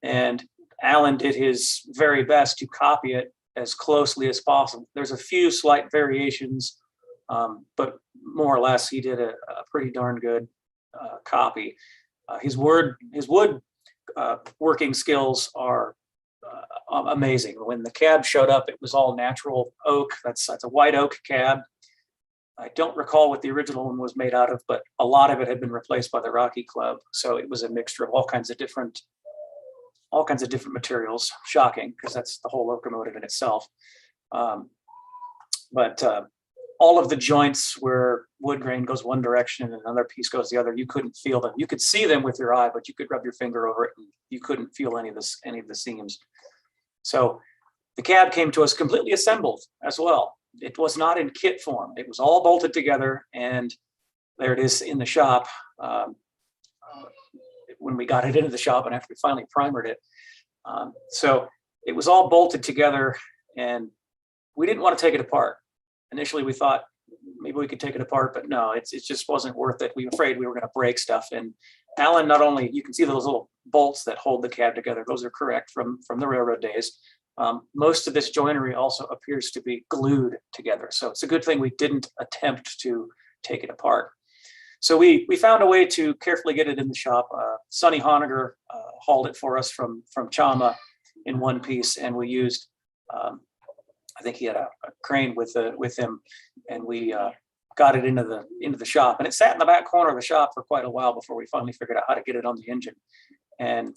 And Alan did his very best to copy it as closely as possible. There's a few slight variations, but more or less he did a pretty darn good copy. His wood working skills are amazing. When the cab showed up, it was all natural oak. That's a white oak cab. I don't recall what the original one was made out of, but a lot of it had been replaced by the Rocky Club. So it was a mixture of all kinds of different materials. Shocking, because that's the whole locomotive in itself. But all of the joints where wood grain goes one direction and another piece goes the other, you couldn't feel them. You could see them with your eye, but you could rub your finger over it and you couldn't feel any of the seams. So the cab came to us completely assembled as well. It was not in kit form. It was all bolted together, and there it is in the shop. When we got it into the shop and after we finally primered it. So it was all bolted together, and we didn't want to take it apart. Initially, we thought maybe we could take it apart, but no, it just wasn't worth it. We were afraid we were going to break stuff. And Alan, not only, you can see those little bolts that hold the cab together. Those are correct from the railroad days. Most of this joinery also appears to be glued together. So it's a good thing we didn't attempt to take it apart. So we found a way to carefully get it in the shop. Sonny Honegger hauled it for us from Chama in one piece, and we used, I think he had a crane with him, and we got it into the shop, and it sat in the back corner of the shop for quite a while before we finally figured out how to get it on the engine. And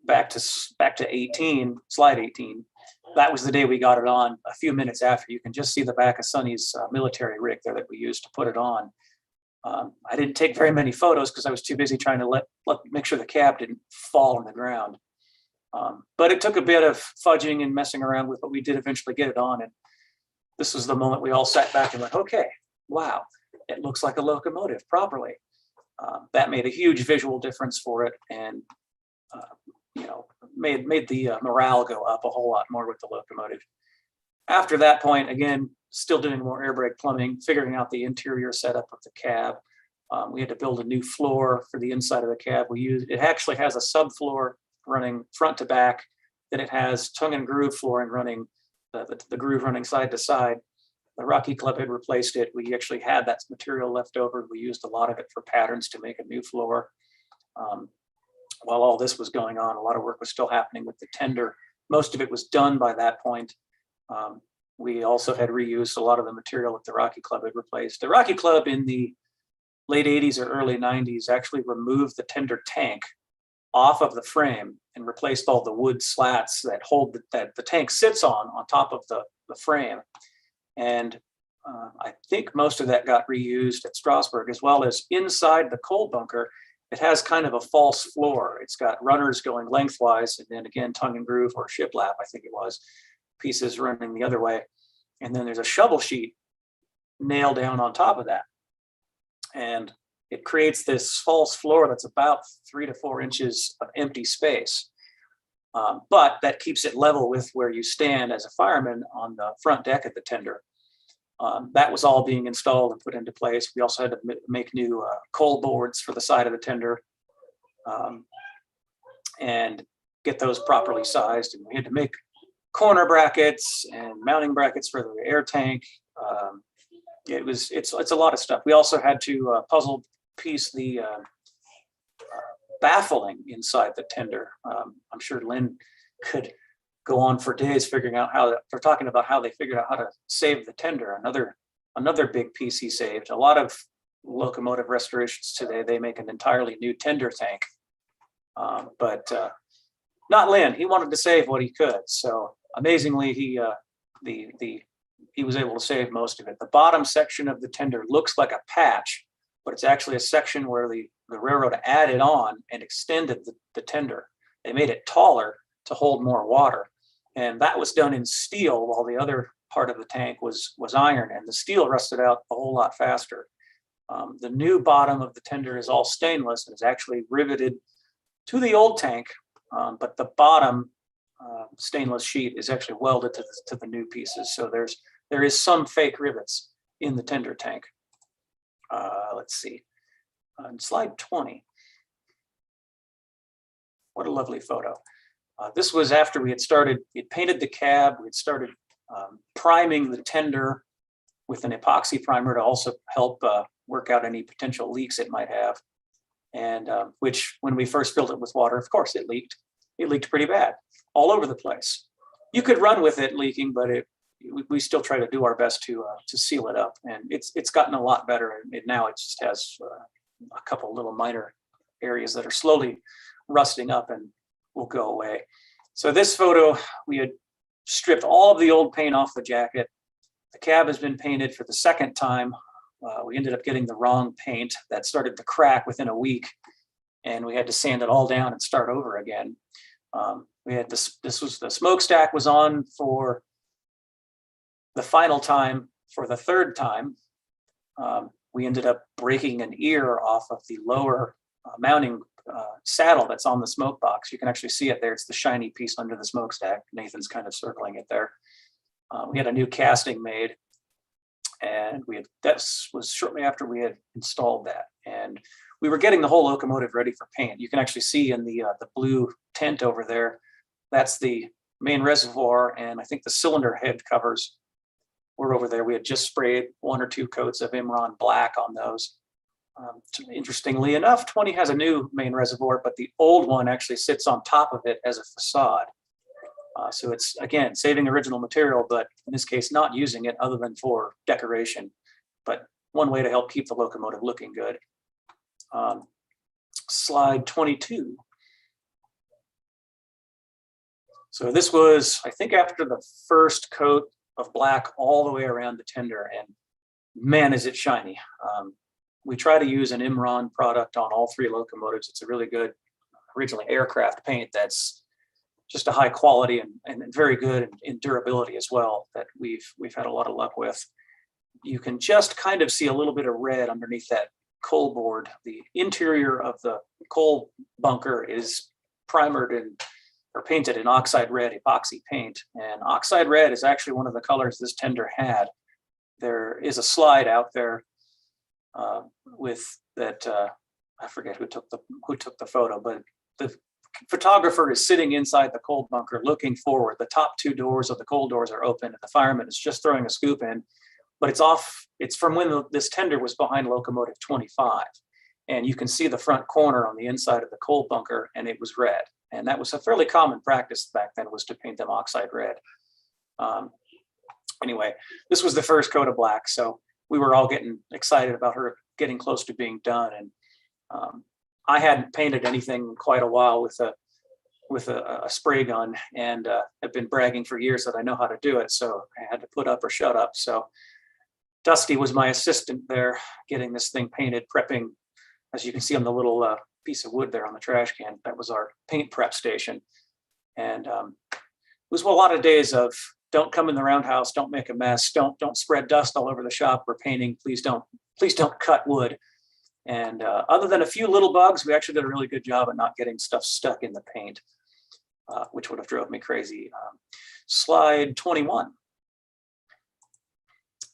back to 18, slide 18. That was the day we got it on. A few minutes after, you can just see the back of Sonny's military rig there that we used to put it on. I didn't take very many photos because I was too busy trying to make sure the cab didn't fall on the ground. But it took a bit of fudging and messing around with, but we did eventually get it on. And this was the moment we all sat back and went, okay, wow, it looks like a locomotive properly. That made a huge visual difference for it, and made the morale go up a whole lot more with the locomotive. After that point, again, still doing more air brake plumbing, figuring out the interior setup of the cab. We had to build a new floor for the inside of the cab. It actually has a subfloor running front to back. Then it has tongue and groove flooring running, the groove running side to side. The Rocky Club had replaced it. We actually had that material left over. We used a lot of it for patterns to make a new floor. While all this was going on, a lot of work was still happening with the tender. Most of it was done by that point. We also had reused a lot of the material that the Rocky Club had replaced. The Rocky Club in the late 80s or early 90s actually removed the tender tank off of the frame and replaced all the wood slats that hold that the tank sits on top of the frame. And I think most of that got reused at Strasbourg, as well as inside the coal bunker. It has kind of a false floor. It's got runners going lengthwise, and then again, tongue and groove or shiplap, I think it was, pieces running the other way. And then there's a shovel sheet nailed down on top of that. And it creates this false floor that's about 3 to 4 inches of empty space. But that keeps it level with where you stand as a fireman on the front deck of the tender. That was all being installed and put into place. We also had to make new coal boards for the side of the tender and get those properly sized. And we had to make corner brackets and mounting brackets for the air tank. It's a lot of stuff. We also had to puzzle piece the baffling inside the tender. I'm sure Linn could go on for days figuring out talking about how they figured out how to save the tender. Another big piece he saved. A lot of locomotive restorations today, they make an entirely new tender tank. But not Linn. He wanted to save what he could. So amazingly, he was able to save most of it. The bottom section of the tender looks like a patch, but it's actually a section where the railroad added on and extended the tender. They made it taller to hold more water. And that was done in steel, while the other part of the tank was iron, and the steel rusted out a whole lot faster. The new bottom of the tender is all stainless and is actually riveted to the old tank, but the bottom stainless sheet is actually welded to the new pieces. So there is some fake rivets in the tender tank. Let's see, on slide 20. What a lovely photo. This was after we had painted the cab, we had started priming the tender with an epoxy primer to also help work out any potential leaks it might have. And which, when we first filled it with water, of course it leaked. It leaked pretty bad, all over the place. You could run with it leaking, but we still try to do our best to seal it up. And it's gotten a lot better. And now it just has a couple little minor areas that are slowly rusting up and will go away. So this photo, we had stripped all of the old paint off the jacket. The cab has been painted for the second time. We ended up getting the wrong paint that started to crack within a week, and we had to sand it all down and start over again. We had the smokestack was on for the final time. For the third time, we ended up breaking an ear off of the lower mounting saddle that's on the smoke box. You can actually see it there. It's the shiny piece under the smokestack. Nathan's kind of circling it there. We had a new casting made, and that was shortly after we had installed that. And we were getting the whole locomotive ready for paint. You can actually see in the blue tent over there, that's the main reservoir, and I think the cylinder head covers were over there. We had just sprayed 1 or 2 coats of Imron black on those. Interestingly enough, 20 has a new main reservoir, but the old one actually sits on top of it as a facade. So it's, again, saving original material, but in this case, not using it other than for decoration. but one way to help keep the locomotive looking good. Slide 22. So this was, I think, after the first coat of black all the way around the tender, and man, is it shiny. We try to use an Imron product on all 3 locomotives. It's a really good, originally aircraft paint that's just a high quality and very good in durability as well, that we've had a lot of luck with. You can just kind of see a little bit of red underneath that coal board. The interior of the coal bunker is primered or painted in oxide red epoxy paint, and oxide red is actually one of the colors this tender had. There is a slide out there with that. I forget who took the photo, but the photographer is sitting inside the coal bunker looking forward. The top 2 doors of the coal doors are open, and the fireman is just throwing a scoop in, but it's off. It's from when this tender was behind locomotive 25, and you can see the front corner on the inside of the coal bunker, and it was red. And that was a fairly common practice back then, was to paint them oxide red. Anyway, this was the first coat of black, so we were all getting excited about her getting close to being done. And I hadn't painted anything in quite a while with a spray gun, and have been bragging for years that I know how to do it. So I had to put up or shut up. So Dusty was my assistant there, getting this thing painted, prepping. As you can see on the little piece of wood there on the trash can, that was our paint prep station. And it was a lot of days of, don't come in the roundhouse, don't make a mess, don't spread dust all over the shop. We're painting, please don't cut wood. And other than a few little bugs, we actually did a really good job at not getting stuff stuck in the paint, which would have drove me crazy. Slide 21.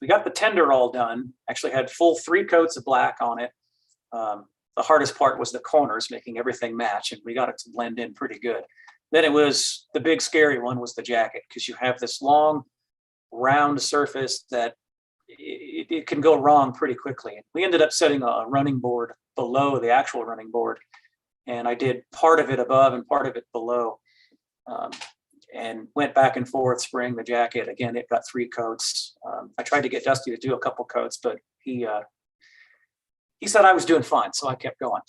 We got the tender all done, actually had full 3 coats of black on it. The hardest part was the corners, making everything match, and we got it to blend in pretty good. Then it was, the big scary one was the jacket, because you have this long round surface that it can go wrong pretty quickly. We ended up setting a running board below the actual running board, and I did part of it above and part of it below, and went back and forth spraying the jacket. Again, it got 3 coats. I tried to get Dusty to do a couple coats, but he said I was doing fine, so I kept going.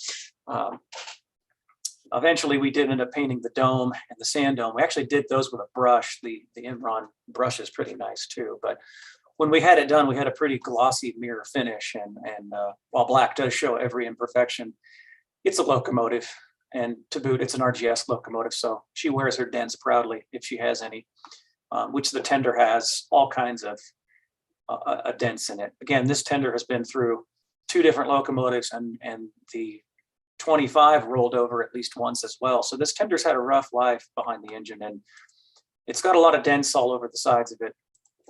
Eventually, we did end up painting the dome and the sand dome. We actually did those with a brush. The Imron brush is pretty nice too. But when we had it done, we had a pretty glossy mirror finish. And while black does show every imperfection, it's a locomotive. And to boot, it's an RGS locomotive. So she wears her dents proudly if she has any, which the tender has all kinds of dents in it. Again, this tender has been through 2 different locomotives, and the 25 rolled over at least once as well. So this tender's had a rough life behind the engine, and it's got a lot of dents all over the sides of it.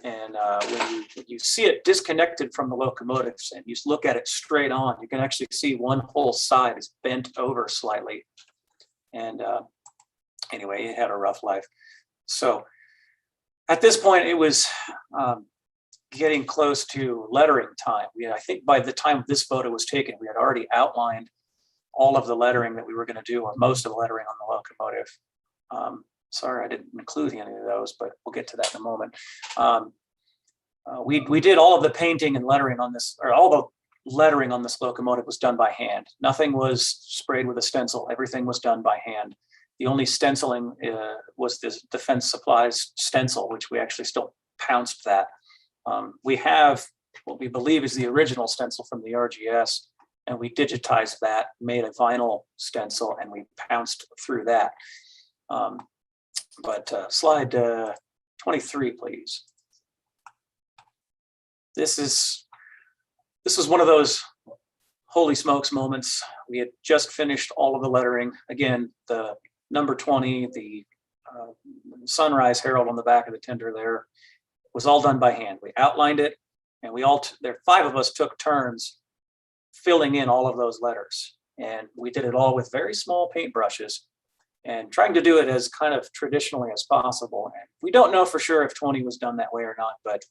And when you see it disconnected from the locomotives and you look at it straight on, you can actually see one whole side is bent over slightly. And anyway, it had a rough life. So at this point, it was getting close to lettering time. I think by the time this photo was taken, we had already outlined all of the lettering that we were going to do, or most of the lettering on the locomotive. Sorry, I didn't include any of those, but we'll get to that in a moment. We did all of the painting and lettering on this, or all the lettering on this locomotive was done by hand. Nothing was sprayed with a stencil. Everything was done by hand. The only stenciling was this Defense Supplies stencil, which we actually still pounced that. We have what we believe is the original stencil from the RGS, and we digitized that, made a vinyl stencil, and we pounced through that. Slide 23, please. This is one of those holy smokes moments. We had just finished all of the lettering. Again, the number 20, the sunrise herald on the back of the tender there was all done by hand. We outlined it, and there 5 of us took turns filling in all of those letters. And we did it all with very small paintbrushes and trying to do it as kind of traditionally as possible. And we don't know for sure if 20 was done that way or not, but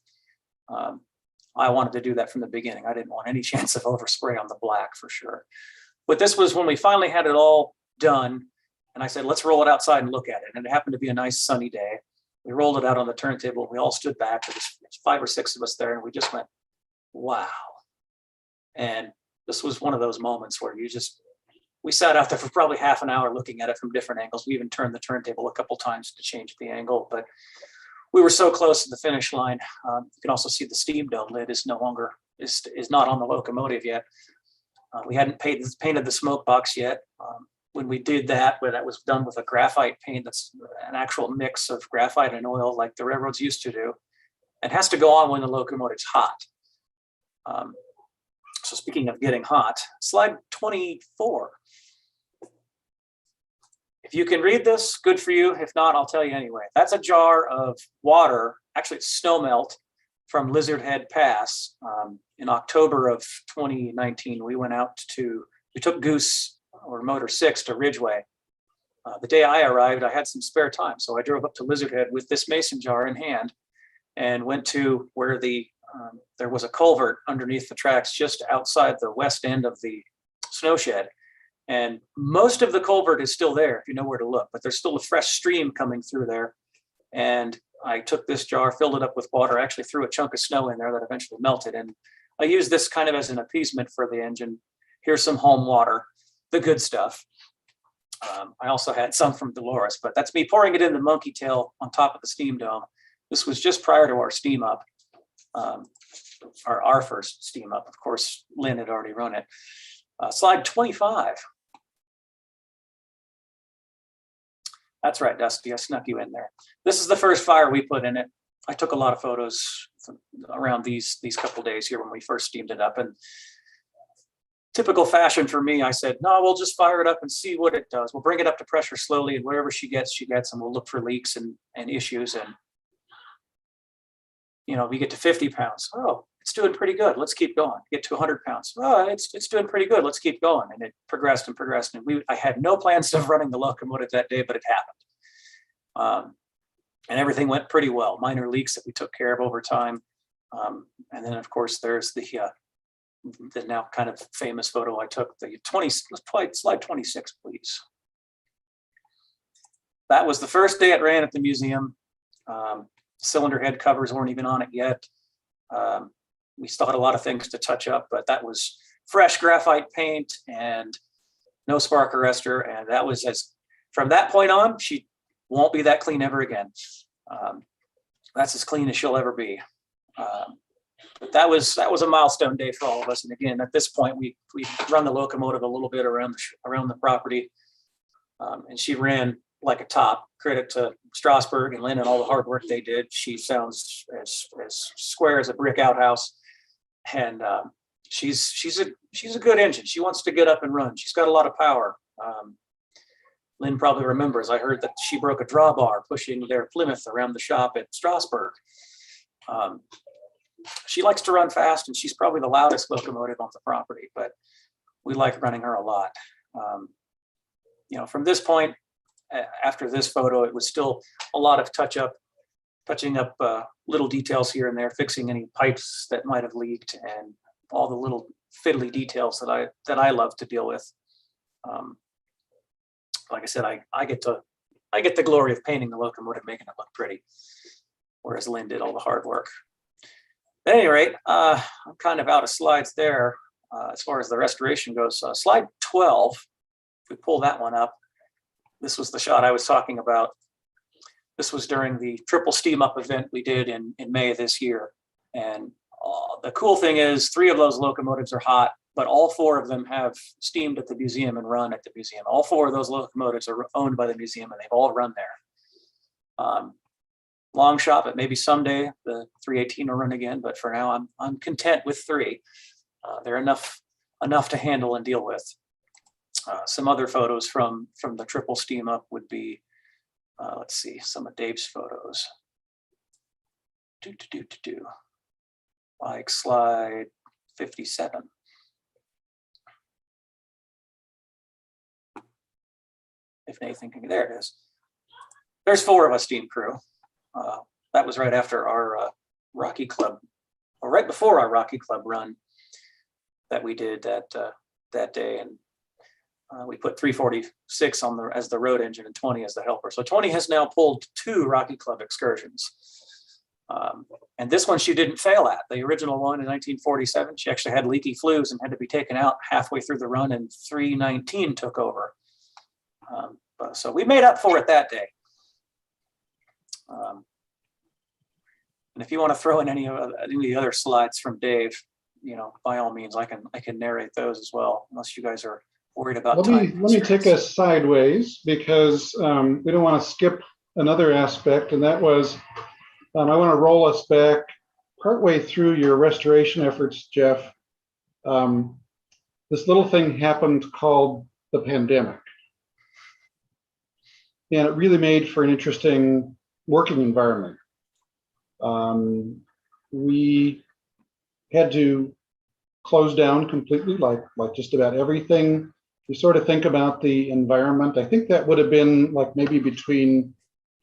I wanted to do that from the beginning. I didn't want any chance of overspray on the black for sure. But this was when we finally had it all done. And I said, let's roll it outside and look at it. And it happened to be a nice sunny day. We rolled it out on the turntable. We all stood back. There was 5 or 6 of us there, and we just went, wow. And this was one of those moments where we sat out there for probably half an hour looking at it from different angles. We even turned the turntable a couple times to change the angle, but we were so close to the finish line. You can also see the steam dome lid is not on the locomotive yet. We hadn't painted the smoke box yet. When we did that, where that was done with a graphite paint, that's an actual mix of graphite and oil like the railroads used to do. It has to go on when the locomotive's hot. So speaking of getting hot, slide 24. If you can read this, good for you. If not, I'll tell you anyway. That's a jar of water, actually it's snow melt from Lizard Head Pass. In October of 2019, we took Goose or Motor 6 to Ridgeway. The day I arrived, I had some spare time. So I drove up to Lizard Head with this mason jar in hand and went to where there was a culvert underneath the tracks just outside the west end of the snow shed. And most of the culvert is still there if you know where to look, but there's still a fresh stream coming through there. And I took this jar, filled it up with water, actually threw a chunk of snow in there that eventually melted. And I used this kind of as an appeasement for the engine. Here's some home water, the good stuff. I also had some from Dolores, but that's me pouring it in the monkey tail on top of the steam dome. This was just prior to our steam up, our first steam up. Of course, Linn had already run it. Slide 25. That's right, Dusty, I snuck you in there. This is the first fire we put in it. I took a lot of photos around these couple days here when we first steamed it up, and typical fashion for me, I said, no, we'll just fire it up and see what it does. We'll bring it up to pressure slowly, and wherever she gets, and we'll look for leaks and issues. And, we get to 50 pounds. Oh, it's doing pretty good. Let's keep going. Get to 100 pounds. Oh, it's doing pretty good. Let's keep going. And it progressed and progressed. And I had no plans of running the locomotive that day, but it happened. And everything went pretty well. Minor leaks that we took care of over time. And then, of course, there's the now kind of famous photo I took, slide 26, please. That was the first day it ran at the museum. Cylinder head covers weren't even on it yet. We still had a lot of things to touch up, but that was fresh graphite paint and no spark arrestor. And that was from that point on, she won't be that clean ever again. That's as clean as she'll ever be. But that was a milestone day for all of us. And again, at this point, we run the locomotive a little bit around the property, and she ran like a top. Credit to Strasburg and Linn and all the hard work they did. She sounds as square as a brick outhouse, and she's a good engine. She wants to get up and run. She's got a lot of power. Linn probably remembers. I heard that she broke a drawbar pushing their Plymouth around the shop at Strasburg. She likes to run fast, and she's probably the loudest locomotive on the property, but we like running her a lot. From this point, after this photo, it was still a lot of touching up little details here and there, fixing any pipes that might have leaked, and all the little fiddly details that I love to deal with. Like I said, I get the glory of painting the locomotive, making it look pretty, whereas Linn did all the hard work. At any rate, I'm kind of out of slides there as far as the restoration goes. Slide 12, if we pull that one up, this was the shot I was talking about. This was during the triple steam up event we did in May of this year. And the cool thing is 3 of those locomotives are hot, but all 4 of them have steamed at the museum and run at the museum. All 4 of those locomotives are owned by the museum, and they've all run there. Long shot, but maybe someday the 318 will run again. But for now, I'm content with 3. They're enough to handle and deal with. Some other photos from the triple steam up would be, let's see, some of Dave's photos. Like slide 57. If Nathan can, there it is. There's 4 of us steam crew. That was right after our Rocky Club, or right before our Rocky Club run that we did that day. And we put 346 as the road engine and 20 as the helper. So 20 has now pulled 2 Rocky Club excursions. And this one she didn't fail at. The original one in 1947, she actually had leaky flues and had to be taken out halfway through the run, and 319 took over. So we made up for it that day. And if you want to throw in any of the other slides from Dave, by all means, I can narrate those as well, unless you guys are worried about time. Let me take us sideways, because we don't want to skip another aspect, and that was I want to roll us back partway through your restoration efforts, Jeff. This little thing happened called the pandemic, and it really made for an interesting working environment. We had to close down completely, like just about everything. You sort of think about the environment. I think that would have been like maybe between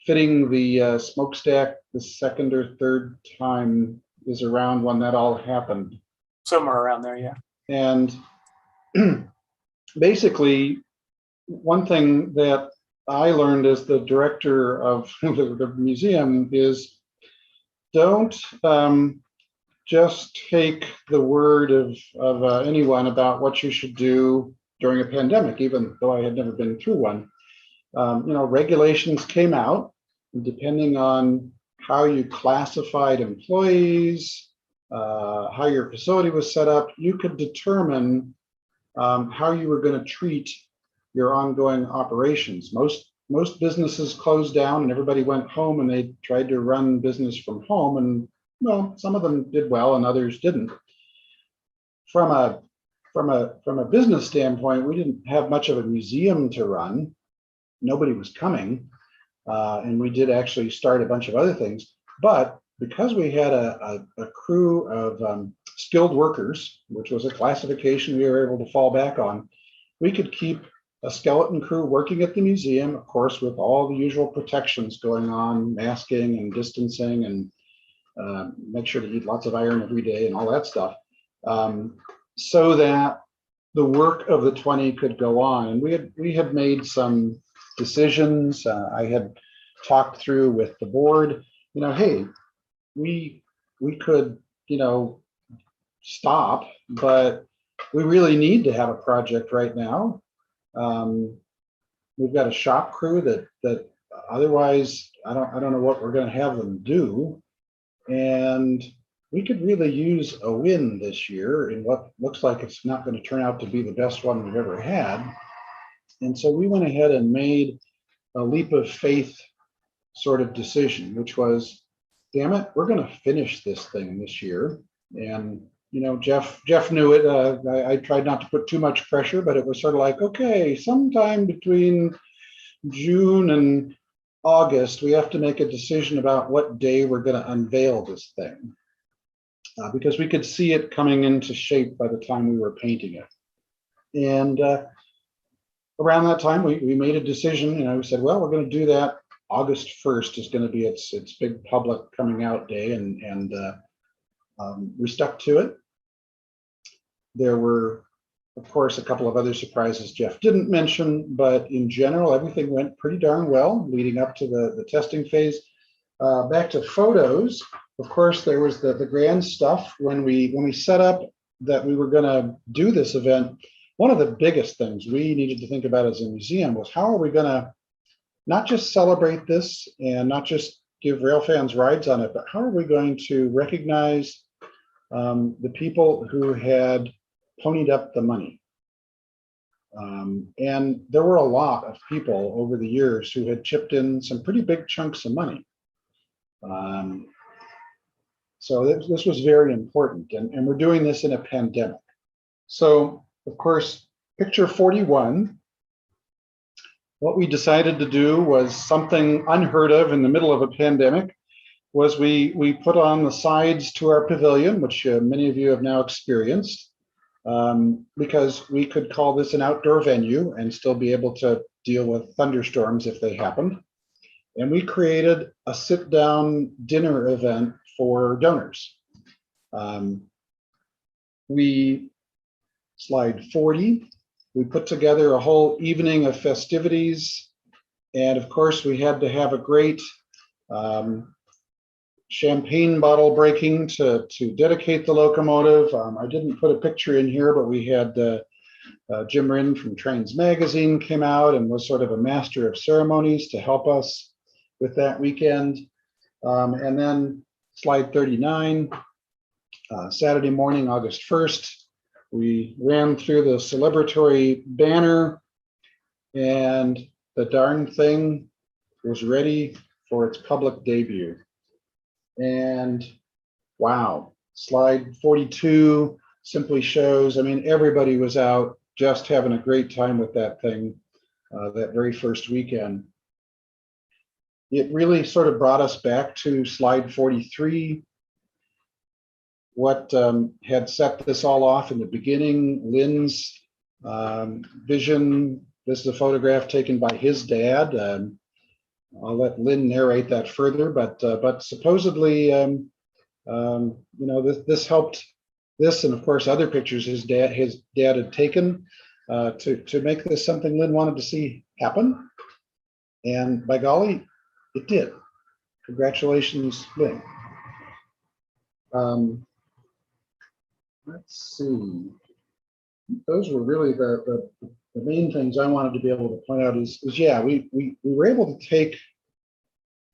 fitting the smokestack the second or third time is around when that all happened. Somewhere around there, yeah. And basically, one thing that I learned as the director of the museum is don't just take the word of anyone about what you should do during a pandemic, even though I had never been through one. Regulations came out, and depending on how you classified employees, how your facility was set up, you could determine how you were going to treat your ongoing operations. Most businesses closed down and everybody went home, and they tried to run business from home, and some of them did well and others didn't. From a business standpoint, we didn't have much of a museum to run. Nobody was coming, and we did actually start a bunch of other things. But because we had a crew of skilled workers, which was a classification we were able to fall back on, we could keep a skeleton crew working at the museum, of course, with all the usual protections going on, masking and distancing, and make sure to eat lots of iron every day and all that stuff, so that the work of the 20 could go on. And we had made some decisions. I had talked through with the board, hey, we could, stop, but we really need to have a project right now. We've got a shop crew that otherwise I don't know what we're going to have them do, and we could really use a win this year in what looks like it's not going to turn out to be the best one we've ever had. And so we went ahead and made a leap of faith sort of decision, which was, damn it, we're going to finish this thing this year. And Jeff knew it. I tried not to put too much pressure, but it was sort of like, okay, sometime between June and August, we have to make a decision about what day we're going to unveil this thing, because we could see it coming into shape by the time we were painting it. And around that time, we made a decision. We said, well, we're going to do that. August 1st is going to be its big public coming out day, and we stuck to it. There were, of course, a couple of other surprises Jeff didn't mention, but in general, everything went pretty darn well leading up to the testing phase. Back to photos, of course, there was the grand stuff. When we set up that we were going to do this event, one of the biggest things we needed to think about as a museum was, how are we going to not just celebrate this and not just give rail fans rides on it, but how are we going to recognize the people who had ponied up the money? And there were a lot of people over the years who had chipped in some pretty big chunks of money. So this was very important, and we're doing this in a pandemic. So, of course, picture 41, what we decided to do was something unheard of in the middle of a pandemic. Was we put on the sides to our pavilion, which many of you have now experienced, because we could call this an outdoor venue and still be able to deal with thunderstorms if they happened. And we created a sit-down dinner event for donors. Slide 40, we put together a whole evening of festivities. And of course, we had to have a great champagne bottle breaking to dedicate the locomotive. I didn't put a picture in here, but we had Jim Rinn from Trains Magazine came out and was sort of a master of ceremonies to help us with that weekend. And then slide 39, Saturday morning, August 1st, we ran through the celebratory banner and the darn thing was ready for its public debut. And wow, slide 42 simply shows, I mean, everybody was out just having a great time with that thing that very first weekend. It really sort of brought us back to slide 43. What had set this all off in the beginning, Linn's vision. This is a photograph taken by his dad. I'll let Linn narrate that further, but supposedly, you know, this helped this, and of course other pictures his dad had taken to make this something Linn wanted to see happen. And by golly, it did. Congratulations, Linn. Let's see. Those were really the main things I wanted to be able to point out is yeah, we were able to take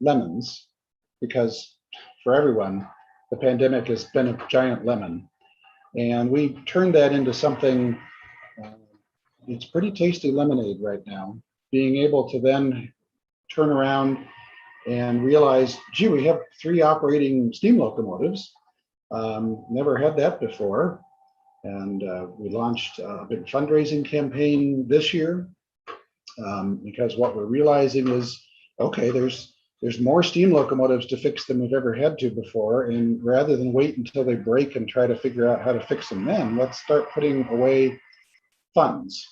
lemons, because for everyone, the pandemic has been a giant lemon. And we turned that into something, it's pretty tasty lemonade right now. Being able to then turn around and realize, gee, we have 3 operating steam locomotives. Never had that before. And we launched a big fundraising campaign this year because what we're realizing is, okay, there's more steam locomotives to fix than we've ever had to before. And rather than wait until they break and try to figure out how to fix them then, let's start putting away funds.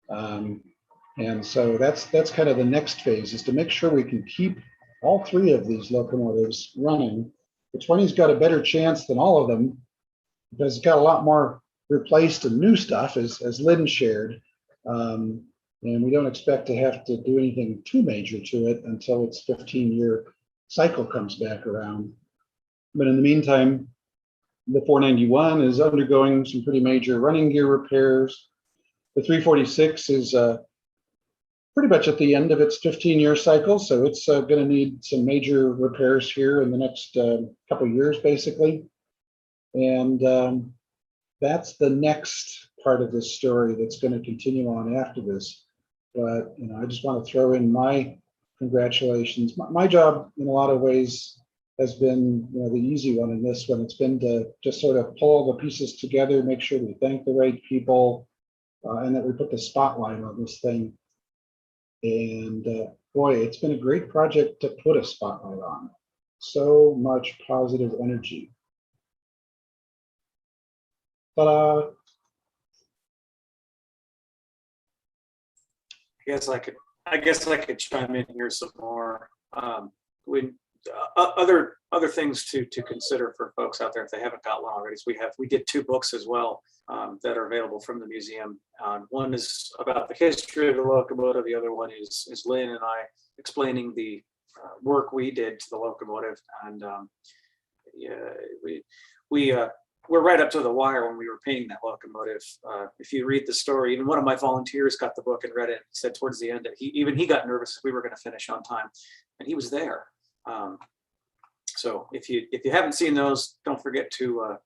And so that's kind of the next phase, is to make sure we can keep all 3 of these locomotives running. The 20's got a better chance than all of them because it's got a lot more replaced and new stuff, as Linn shared. And we don't expect to have to do anything too major to it until its 15-year cycle comes back around. But in the meantime, the 491 is undergoing some pretty major running gear repairs. The 346 is pretty much at the end of its 15-year cycle, so it's going to need some major repairs here in the next couple of years, basically. And that's the next part of this story that's going to continue on after this. But you know, I just want to throw in my congratulations. My job, in a lot of ways, has been, you know, the easy one in this one. It's been to just sort of pull all the pieces together, make sure we thank the right people, and that we put the spotlight on this thing. And boy, it's been a great project to put a spotlight on. So much positive energy. Ta-da! I guess I could chime in here some more. Other things to consider for folks out there if they haven't got one already. So we did 2 books as well that are available from the museum. One is about the history of the locomotive. The other one is Linn and I explaining the work we did to the locomotive. And we're right up to the wire when we were painting that locomotive. If you read the story, even one of my volunteers got the book and read it. He said towards the end that he got nervous if we were going to finish on time, and he was there. So if you haven't seen those, don't forget to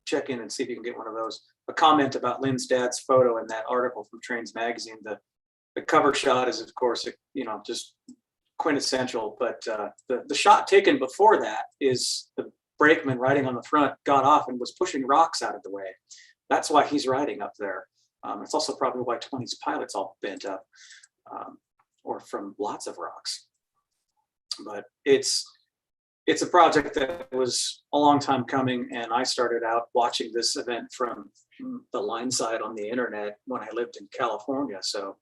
check in and see if you can get one of those. A comment about Linn's dad's photo in that article from Trains Magazine. The cover shot is, of course, you know, just quintessential. But the shot taken before that is the brakeman riding on the front got off and was pushing rocks out of the way. That's why he's riding up there. It's also probably why 20's pilot's all bent up, or from lots of rocks. But it's a project that was a long time coming, and I started out watching this event from the line side on the internet when I lived in California. So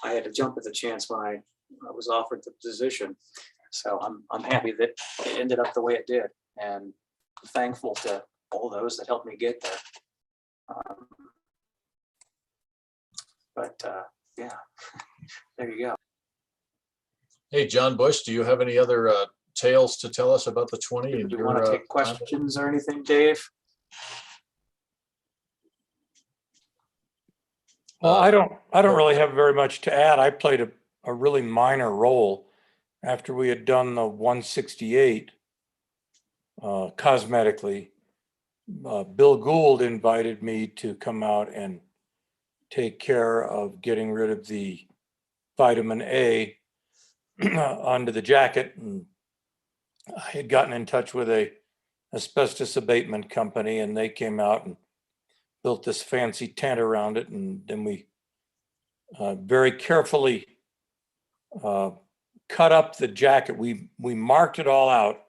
I had to jump at the chance when I was offered the position. So I'm happy that it ended up the way it did, and thankful to all those that helped me get there. Yeah, there you go. Hey, John Bush, do you have any other details to tell us about the 20? Do and we your, want to take time? questions or anything, Dave? Well, I don't really have very much to add. I played a really minor role after we had done the 168 cosmetically. Bill Gould invited me to come out and take care of getting rid of the vitamin A onto the jacket. And I had gotten in touch with a asbestos abatement company, and they came out and built this fancy tent around it. And then we very carefully cut up the jacket. We marked it all out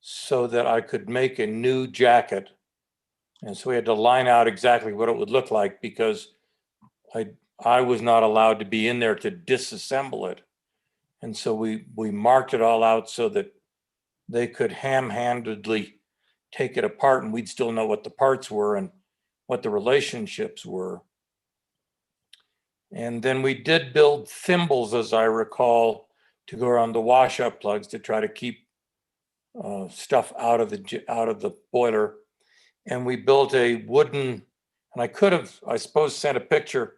so that I could make a new jacket. And so we had to line out exactly what it would look like, because I was not allowed to be in there to disassemble it. And so we marked it all out so that they could ham-handedly take it apart, and we'd still know what the parts were and what the relationships were. And then we did build thimbles, as I recall, to go around the wash-up plugs to try to keep stuff out of the boiler. And we built a wooden, and I could have, I suppose, sent a picture.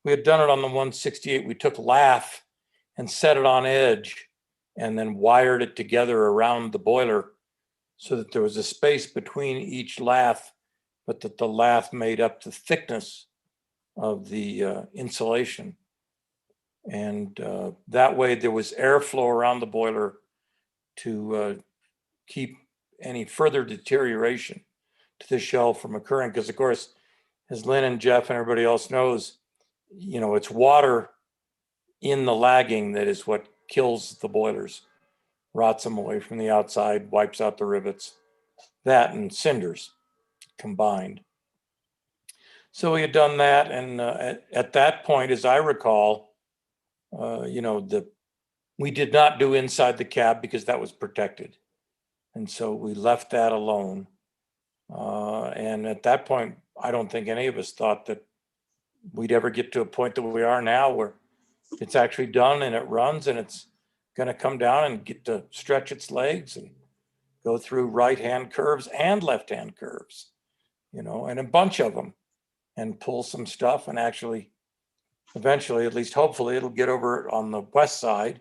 We had done it on the 168. We took lath and set it on edge and then wired it together around the boiler so that there was a space between each lath, but that the lath made up the thickness of the insulation. And that way there was airflow around the boiler to keep any further deterioration to the shell from occurring. Because of course, as Lynn and Jeff and everybody else knows, you know, it's water in the lagging that is what kills the boilers, rots them away from the outside, wipes out the rivets, that and cinders combined. So we had done that, and at that point, as I recall, you know, we did not do inside the cab because that was protected. And so we left that alone. And at that point, I don't think any of us thought that we'd ever get to a point that we are now, where it's actually done and it runs and it's going to come down and get to stretch its legs and go through right-hand curves and left-hand curves, you know, and a bunch of them, and pull some stuff, and actually eventually, at least hopefully, it'll get over on the west side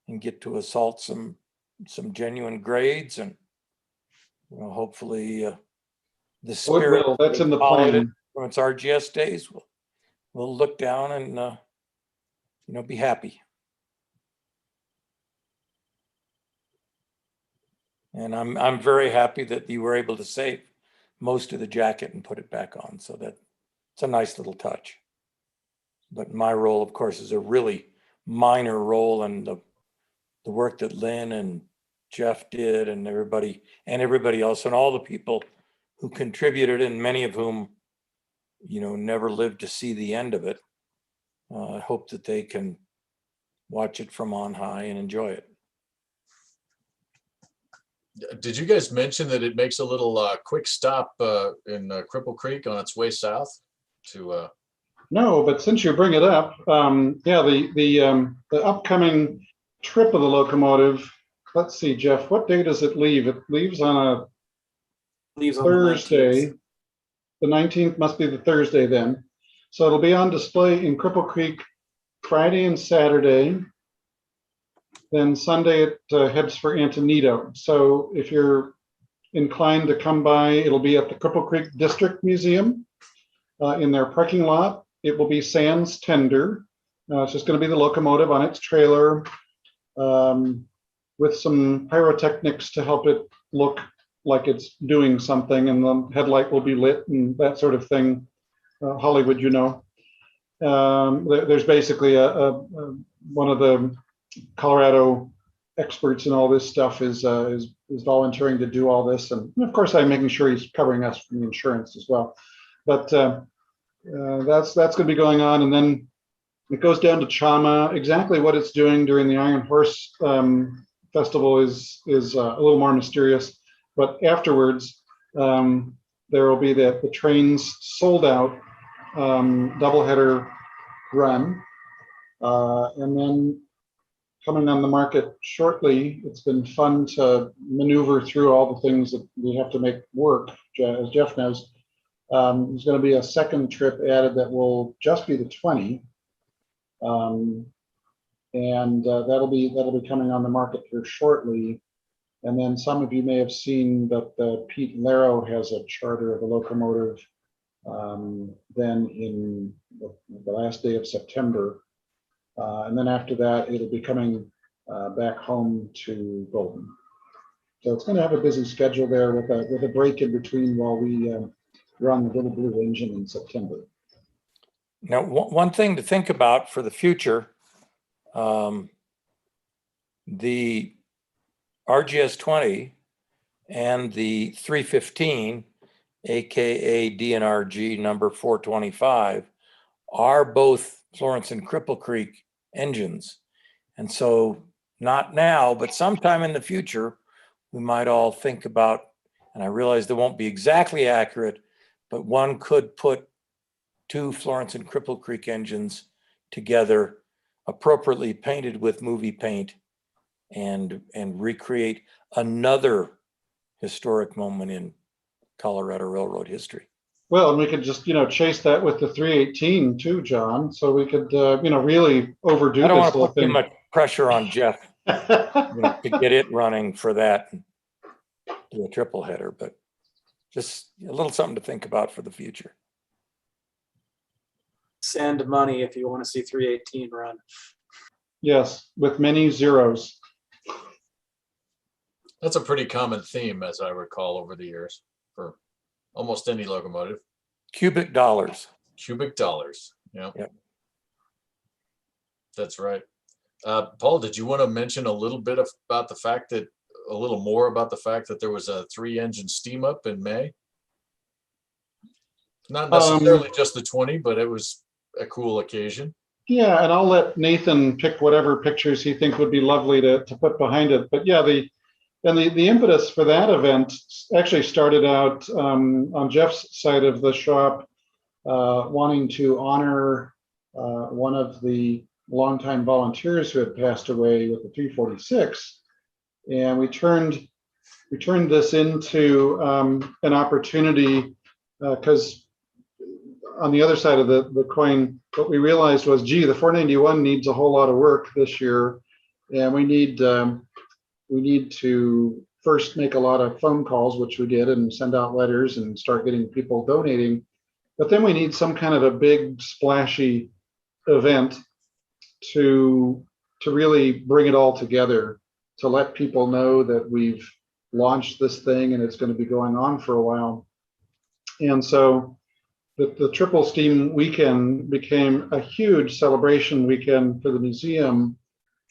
and get to assault some genuine grades, and you know, hopefully the spirit That's in the followed it plan. from its RGS days we'll look down and you know, be happy. And I'm very happy that you were able to save most of the jacket and put it back on. So that it's a nice little touch. But my role, of course, is a really minor role, and the work that Lynn and Jeff did, and everybody else, and all the people who contributed, and many of whom, you know, never lived to see the end of it. I hope that they can watch it from on high and enjoy it. Did you guys mention that it makes a little quick stop in Cripple Creek on its way south to? No, but since you bring it up, yeah, the upcoming trip of the locomotive. Let's see, Jeff, what day does it leave? It leaves on a Thursday. The 19th must be the Thursday then. So it'll be on display in Cripple Creek Friday and Saturday. Then Sunday it heads for Antonito. So if you're inclined to come by, it'll be at the Cripple Creek District Museum in their parking lot. It will be sans tender. It's just going to be the locomotive on its trailer with some pyrotechnics to help it look like it's doing something, and the headlight will be lit and that sort of thing. Hollywood, you know. There's basically one of the Colorado experts in all this stuff is volunteering to do all this, and of course I'm making sure he's covering us from the insurance as well. But that's going to be going on, and then it goes down to Chama. Exactly what it's doing during the Iron Horse Festival is a little more mysterious. But afterwards, there will be the train's sold out doubleheader run, and then coming on the market shortly. It's been fun to maneuver through all the things that we have to make work, as Jeff knows. There's going to be a second trip added that will just be the 20. That'll be coming on the market here shortly. And then some of you may have seen that Pete Laro has a charter of a locomotive then in the last day of September. And then after that, it'll be coming back home to Golden. So it's going to have a busy schedule there with a break in between while we run the Little Blue engine in September. Now, one thing to think about for the future, the RGS 20 and the 315, aka DNRG number 425, are both Florence and Cripple Creek engines. And so not now, but sometime in the future, we might all think about, and I realize they won't be exactly accurate, but one could put two Florence and Cripple Creek engines together, appropriately painted with movie paint, and recreate another historic moment in Colorado Railroad history. Well, and we could just, chase that with the 318 too, John. So we could, really overdo I don't this want to whole put too thing. much pressure on Jeff to get it running for that and do a triple header, but just a little something to think about for the future. Send money if you want to see 318 run. Yes, with many zeros. That's a pretty common theme, as I recall, over the years for almost any locomotive. Cubic dollars. Cubic dollars. Yeah. Yep. That's right. Paul, did you want to mention a little bit about the fact that there was a 3-engine steam up in May? Not necessarily just the 20, but it was a cool occasion. Yeah, and I'll let Nathan pick whatever pictures he thinks would be lovely to put behind it. But yeah, the impetus for that event actually started out on Jeff's side of the shop, wanting to honor one of the longtime volunteers who had passed away with the 346, and we turned this into an opportunity because on the other side of the coin, what we realized was, gee, the 491 needs a whole lot of work this year, and we need to first make a lot of phone calls, which we did, and send out letters and start getting people donating. But then we need some kind of a big splashy event to really bring it all together, to let people know that we've launched this thing and it's going to be going on for a while. And so the Triple Steam weekend became a huge celebration weekend for the museum.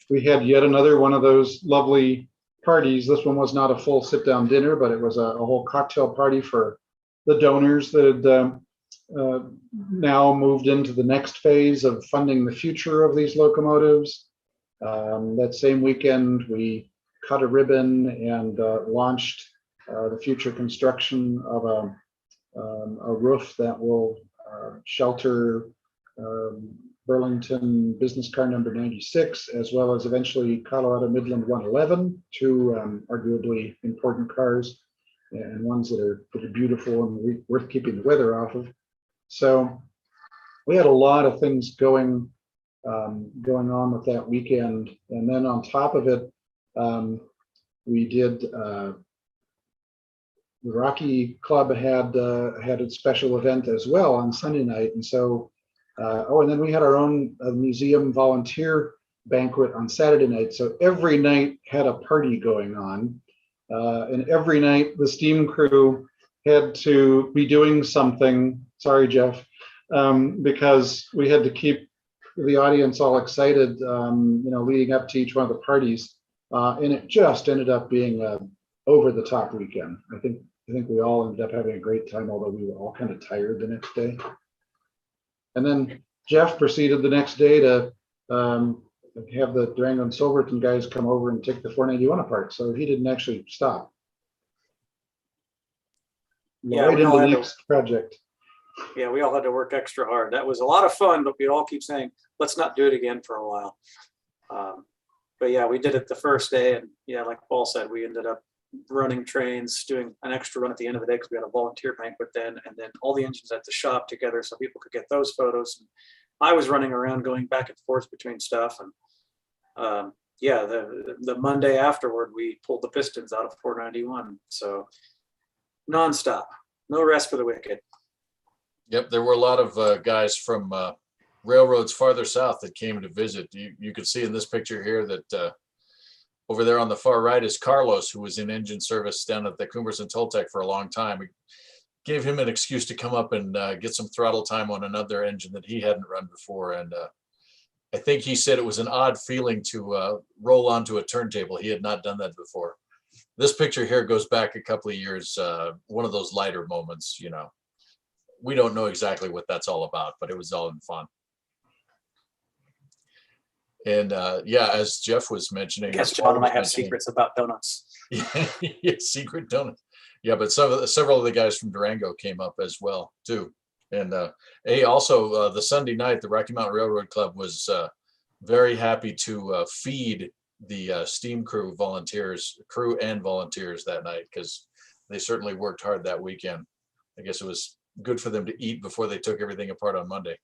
We had yet another one of those lovely parties. This one was not a full sit-down dinner, but it was a whole cocktail party for the donors that had now moved into the next phase of funding the future of these locomotives. That same weekend, we cut a ribbon and launched the future construction of a roof that will shelter Burlington business car number 96, as well as eventually Colorado Midland 111, two arguably important cars and ones that are beautiful and worth keeping the weather off of. So we had a lot of things going on with that weekend. And then on top of it, we did the Rocky Club had a special event as well on Sunday night. And so, and then we had our own museum volunteer banquet on Saturday night. So every night had a party going on. And every night the steam crew had to be doing something. Sorry, Jeff, because we had to keep the audience all excited, leading up to each one of the parties. And it just ended up being over the top weekend. I think we all ended up having a great time, although we were all kind of tired the next day. And then Jeff proceeded the next day to have the Durango and Silverton guys come over and take the 491 apart. So he didn't actually stop. Yeah, right into the next project. Yeah, we all had to work extra hard. That was a lot of fun, but we'd all keep saying, let's not do it again for a while. But yeah, we did it the first day, and yeah, like Paul said, we ended up running trains, doing an extra run at the end of the day because we had a volunteer banquet then, and then all the engines at the shop together so people could get those photos. And I was running around going back and forth between stuff, and yeah, the Monday afterward, we pulled the pistons out of 491. So nonstop, no rest for the wicked. Yep, there were a lot of guys from railroads farther south that came to visit. You could see in this picture here that over there on the far right is Carlos, who was in engine service down at the Cumberson Toltec for a long time. We gave him an excuse to come up and get some throttle time on another engine that he hadn't run before. And I think he said it was an odd feeling to roll onto a turntable. He had not done that before. This picture here goes back a couple of years, one of those lighter moments, you know. We don't know exactly what that's all about, but it was all in fun. And yeah, as Jeff was mentioning, I guess John and I have secrets about donuts. Yeah, secret donuts. Yeah, but several of the guys from Durango came up as well too. And hey, also the Sunday night, the Rocky Mountain Railroad Club was very happy to feed the steam crew and volunteers that night, because they certainly worked hard that weekend. I guess it was good for them to eat before they took everything apart on Monday.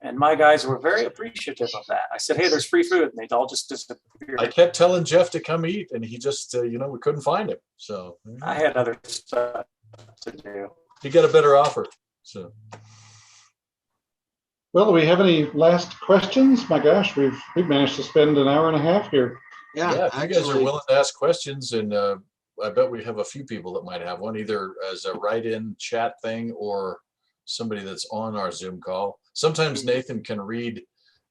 And my guys were very appreciative of that. I said, hey, there's free food. And they all just disappeared. I kept telling Jeff to come eat, and he just, you know, we couldn't find him. So I had other stuff to do. He got a better offer. So. Well, do we have any last questions? My gosh, we've managed to spend an hour and a half here. Yeah, if you guys are willing to ask questions, and I bet we have a few people that might have one, either as a write-in chat thing or somebody that's on our Zoom call. Sometimes Nathan can read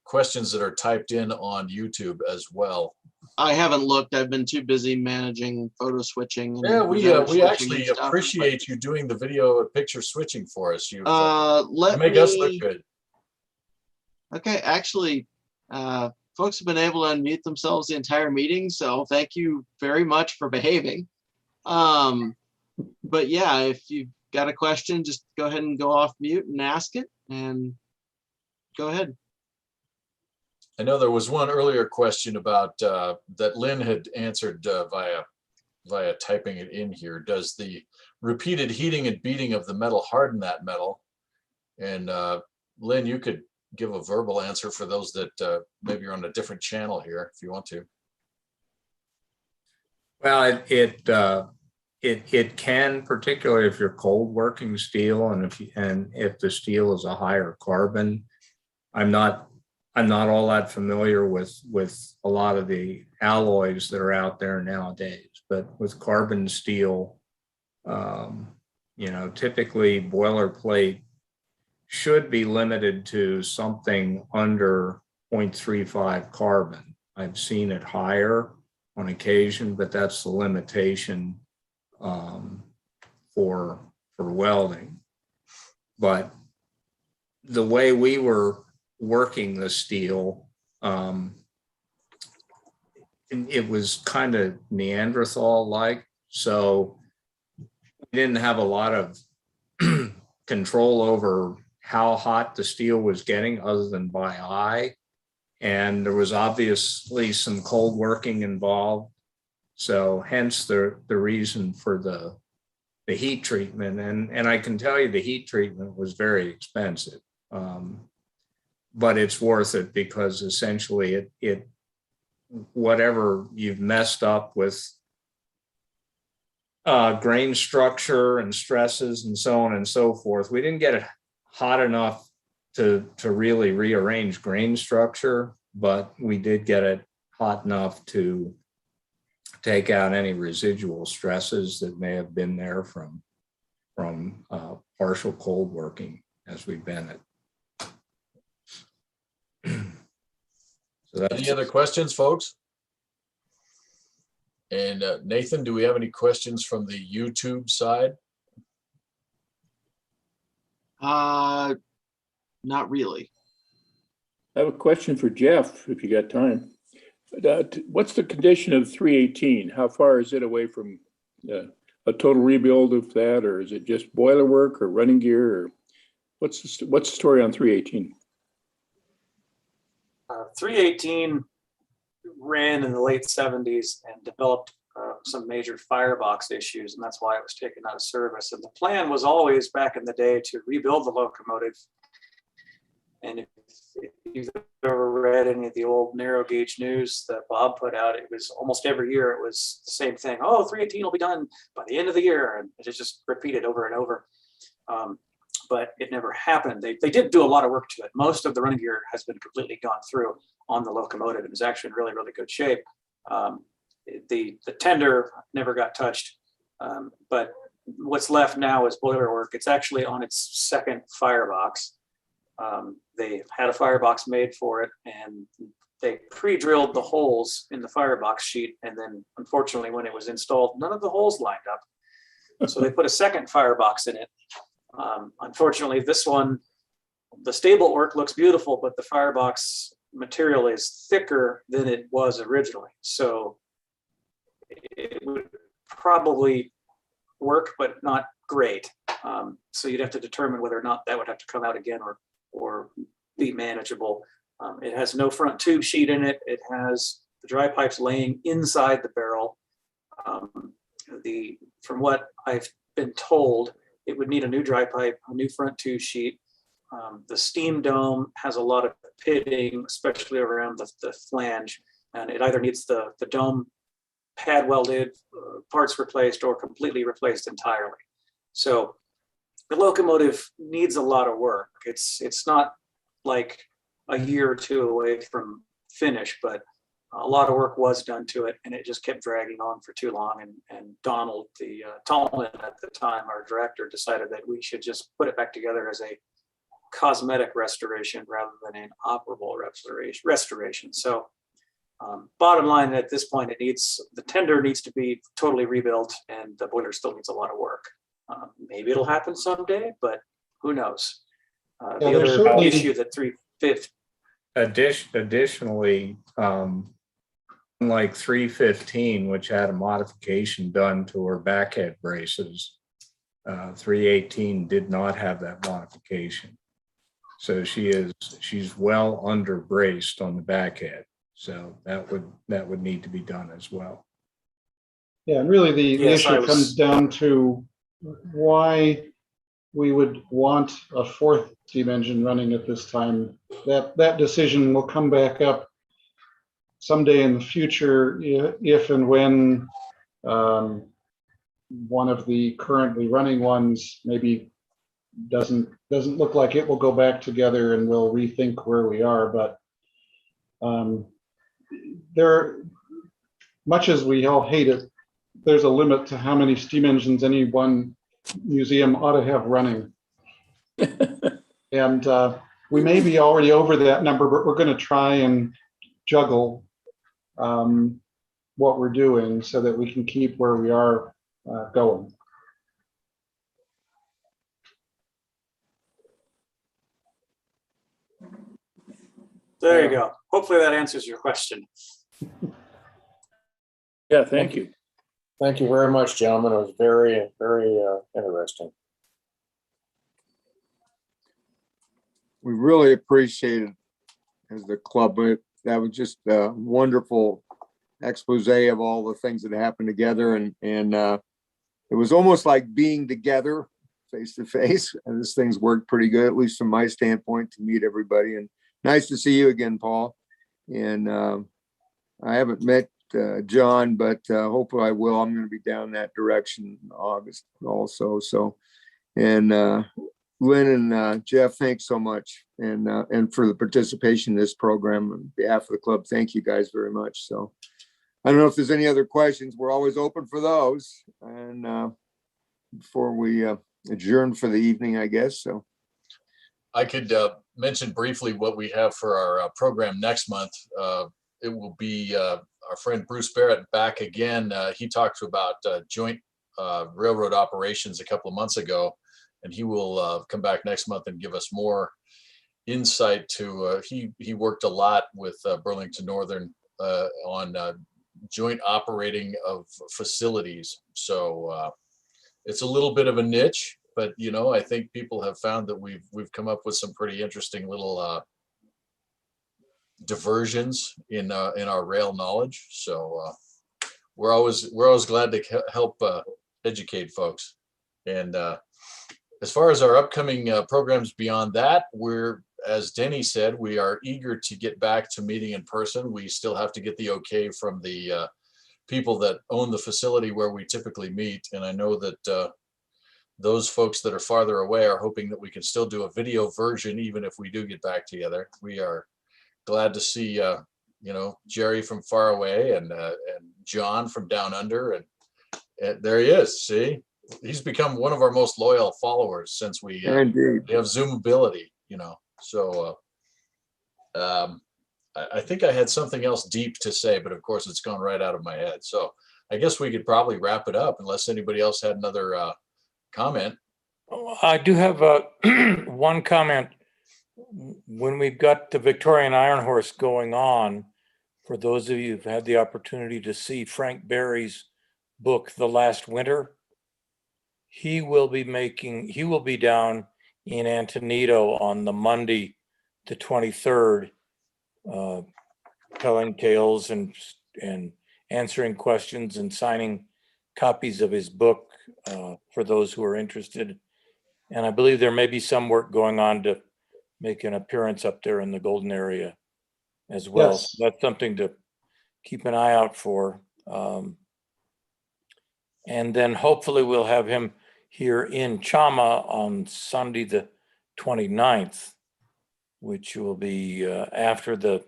questions that are typed in on YouTube as well. I haven't looked. I've been too busy managing photo switching. And Yeah, we actually appreciate you doing the video picture switching for us. You make us look good. Okay, actually, folks have been able to unmute themselves the entire meeting, so thank you very much for behaving. But yeah, if you've got a question, just go ahead and go off mute and ask it, and go ahead. I know there was one earlier question about that Lynn had answered via typing it in here. Does the repeated heating and beating of the metal harden that metal? And Lynn, you could give a verbal answer for those that maybe are on a different channel here if you want to. Well, it can, particularly if you're cold working steel, and if the steel is a higher carbon. I'm not all that familiar with a lot of the alloys that are out there nowadays, but with carbon steel, you know, typically boilerplate should be limited to something under 0.35 carbon. I've seen it higher on occasion, but that's the limitation for welding. But the way we were working the steel, it was kind of Neanderthal-like, so we didn't have a lot of control over how hot the steel was getting other than by eye. And there was obviously some cold working involved. So hence the reason for the heat treatment. And I can tell you the heat treatment was very expensive. But it's worth it, because essentially it whatever you've messed up with grain structure and stresses and so on and so forth, we didn't get it hot enough to really rearrange grain structure, but we did get it hot enough to take out any residual stresses that may have been there from partial cold working as we've been at. So any other questions, folks? And Nathan, do we have any questions from the YouTube side? Not really. I have a question for Jeff, if you got time. What's the condition of 318? How far is it away from a total rebuild of that, or is it just boiler work or running gear, or what's the story on 318? 318 ran in the late 70s and developed some major firebox issues, and that's why it was taken out of service. And the plan was always back in the day to rebuild the locomotive. And if you've ever read any of the old narrow gauge news that Bob put out, it was almost every year it was the same thing. Oh, 318 will be done by the end of the year. And it just repeated over and over. But it never happened. They did do a lot of work to it. Most of the running gear has been completely gone through on the locomotive. It was actually in really, really good shape. The tender never got touched. But what's left now is boiler work. It's actually on its second firebox. They had a firebox made for it, and they pre-drilled the holes in the firebox sheet. And then unfortunately, when it was installed, none of the holes lined up. So they put a second firebox in it. Unfortunately, this one, the stable work looks beautiful, but the firebox material is thicker than it was originally. So it would probably work, but not great. So you'd have to determine whether or not that would have to come out again or be manageable. It has no front tube sheet in it. It has the dry pipes laying inside the barrel. From what I've been told, it would need a new dry pipe, a new front tube sheet. The steam dome has a lot of pitting, especially around the flange, and it either needs the dome pad welded, parts replaced, or completely replaced entirely. So the locomotive needs a lot of work. It's not like a year or two away from finish, but a lot of work was done to it, and it just kept dragging on for too long. And Donald, Tallman at the time, our director, decided that we should just put it back together as a cosmetic restoration rather than an operable restoration. So bottom line, at this point, the tender needs to be totally rebuilt, and the boiler still needs a lot of work. Maybe it'll happen someday, but who knows? The other issue that 350. Additionally, like 315, which had a modification done to her backhead braces, 318 did not have that modification. So she's well under braced on the backhead. So that would need to be done as well. Yeah, and really the issue comes down to why we would want a fourth steam engine running at this time. That decision will come back up someday in the future if and when one of the currently running ones maybe doesn't look like it will go back together, and we'll rethink where we are. But much as we all hate it, there's a limit to how many steam engines any one museum ought to have running. And we may be already over that number, but we're going to try and juggle what we're doing so that we can keep where we are going. There you go. Hopefully that answers your question. Yeah, thank you. Thank you very much, gentlemen. It was very, very interesting. We really appreciate it as the club. That was just a wonderful expose of all the things that happened together. And it was almost like being together face to face. And this thing's worked pretty good, at least from my standpoint, to meet everybody. And nice to see you again, Paul. And I haven't met John, but hopefully I will. I'm going to be down that direction in August also. So, and Linn and Jeff, thanks so much. And for the participation in this program on behalf of the club, thank you guys very much. So I don't know if there's any other questions. We're always open for those. And before we adjourn for the evening, I guess. So I could mention briefly what we have for our program next month. It will be our friend Bruce Barrett back again. He talked about joint railroad operations a couple of months ago, and he will come back next month and give us more insight to, he worked a lot with Burlington Northern on joint operating of facilities. So it's a little bit of a niche, but I think people have found that we've come up with some pretty interesting little diversions in our rail knowledge. So we're always glad to help educate folks. And as far as our upcoming programs beyond that, as Denny said, we are eager to get back to meeting in person. We still have to get the okay from the people that own the facility where we typically meet. And I know that those folks that are farther away are hoping that we can still do a video version, even if we do get back together. We are glad to see, Jerry from far away and John from down under. And there he is. See, he's become one of our most loyal followers since we have Zoomability, So I think I had something else deep to say, but of course it's gone right out of my head. So I guess we could probably wrap it up unless anybody else had another comment. I do have one comment. When we've got the Victorian Iron Horse going on, for those of you who've had the opportunity to see Frank Berry's book, The Last Winter, he will be down in Antonito on the Monday, the 23rd, telling tales and answering questions and signing copies of his book for those who are interested. And I believe there may be some work going on to make an appearance up there in the Golden area as well. Yes. So that's something to keep an eye out for. And then hopefully we'll have him here in Chama on Sunday, the 29th, which will be after the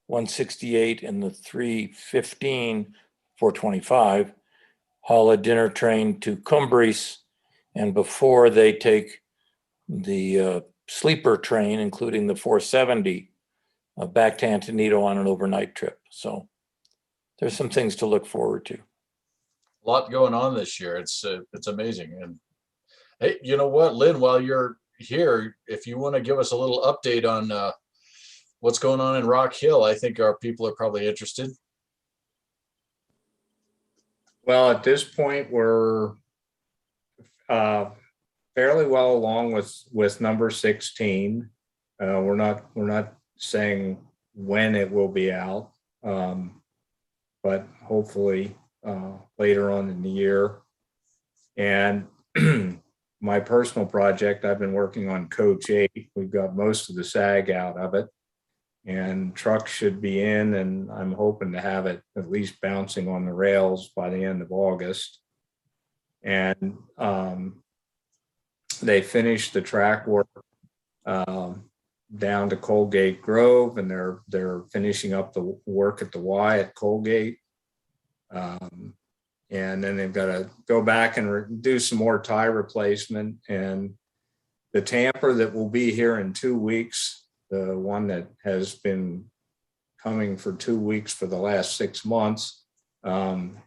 168 and the 315, 425, haul a dinner train to Cumbres, and before they take the sleeper train, including the 470, back to Antonito on an overnight trip. So there's some things to look forward to. A lot going on this year. It's amazing. And hey, you know what, Lynn, while you're here, if you want to give us a little update on what's going on in Rock Hill, I think our people are probably interested. Well, at this point, we're fairly well along with number 16. We're not saying when it will be out, but hopefully later on in the year. And my personal project, I've been working on Coach 8. We've got most of the SAG out of it, and trucks should be in, and I'm hoping to have it at least bouncing on the rails by the end of August. And they finished the track work down to Colgate Grove, and they're finishing up the work at the Y at Colgate. And then they've got to go back and do some more tie replacement. And the tamper that will be here in 2 weeks, the one that has been coming for 2 weeks for the last 6 months,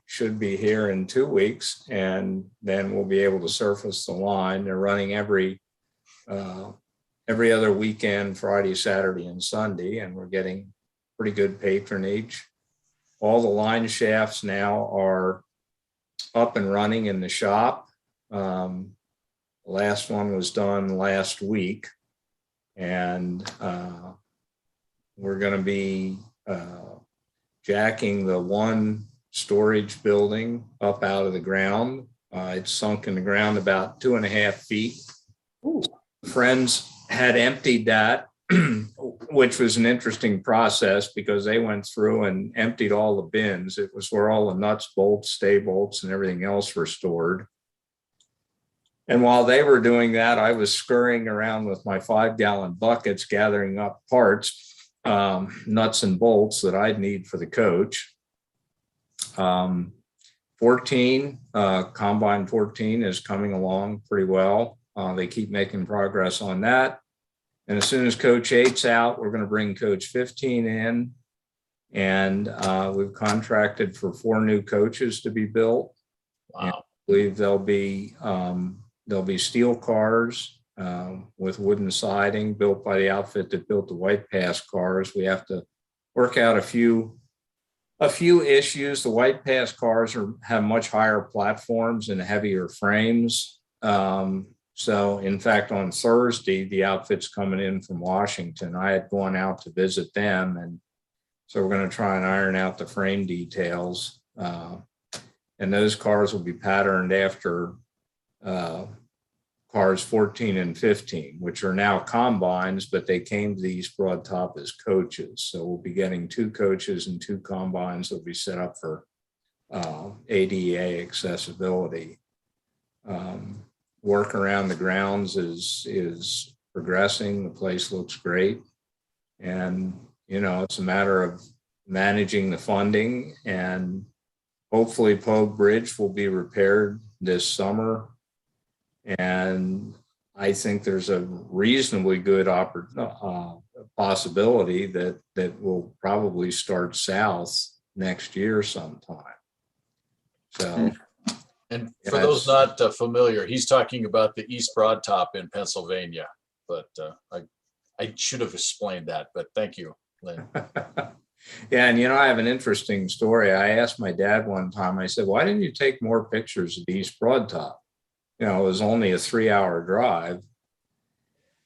should be here in 2 weeks, and then we'll be able to surface the line. They're running every other weekend, Friday, Saturday, and Sunday, and we're getting pretty good patronage. All the line shafts now are up and running in the shop. The last one was done last week, and we're going to be jacking the one storage building up out of the ground. It's sunk in the ground about 2.5 feet. Ooh. Friends had emptied that, which was an interesting process because they went through and emptied all the bins. It was where all the nuts, bolts, stay bolts, and everything else were stored. And while they were doing that, I was scurrying around with my 5-gallon buckets, gathering up parts, nuts and bolts that I'd need for the coach. 14, Combine 14 is coming along pretty well. They keep making progress on that. And as soon as Coach 8's out, we're going to bring Coach 15 in. And we've contracted for 4 new coaches to be built. Wow. And I believe there'll be steel cars with wooden siding built by the outfit that built the White Pass cars. We have to work out a few issues. The White Pass cars have much higher platforms and heavier frames. So in fact, on Thursday, the outfit's coming in from Washington. I had gone out to visit them, and so we're going to try and iron out the frame details. And those cars will be patterned after cars 14 and 15, which are now combines, but they came to the East Broad Top as coaches. So we'll be getting 2 coaches and 2 combines that will be set up for ADA accessibility. Work around the grounds is progressing. The place looks great. And, you know, it's a matter of managing the funding, and hopefully Pogue Bridge will be repaired this summer. And I think there's a reasonably good possibility that will probably start south next year sometime. So. And for those not familiar, he's talking about the East Broad Top in Pennsylvania, but I should have explained that, but thank you, Linn. Yeah, and you know, I have an interesting story. I asked my dad one time, I said, why didn't you take more pictures of the East Broad Top? You know, it was only a 3-hour drive.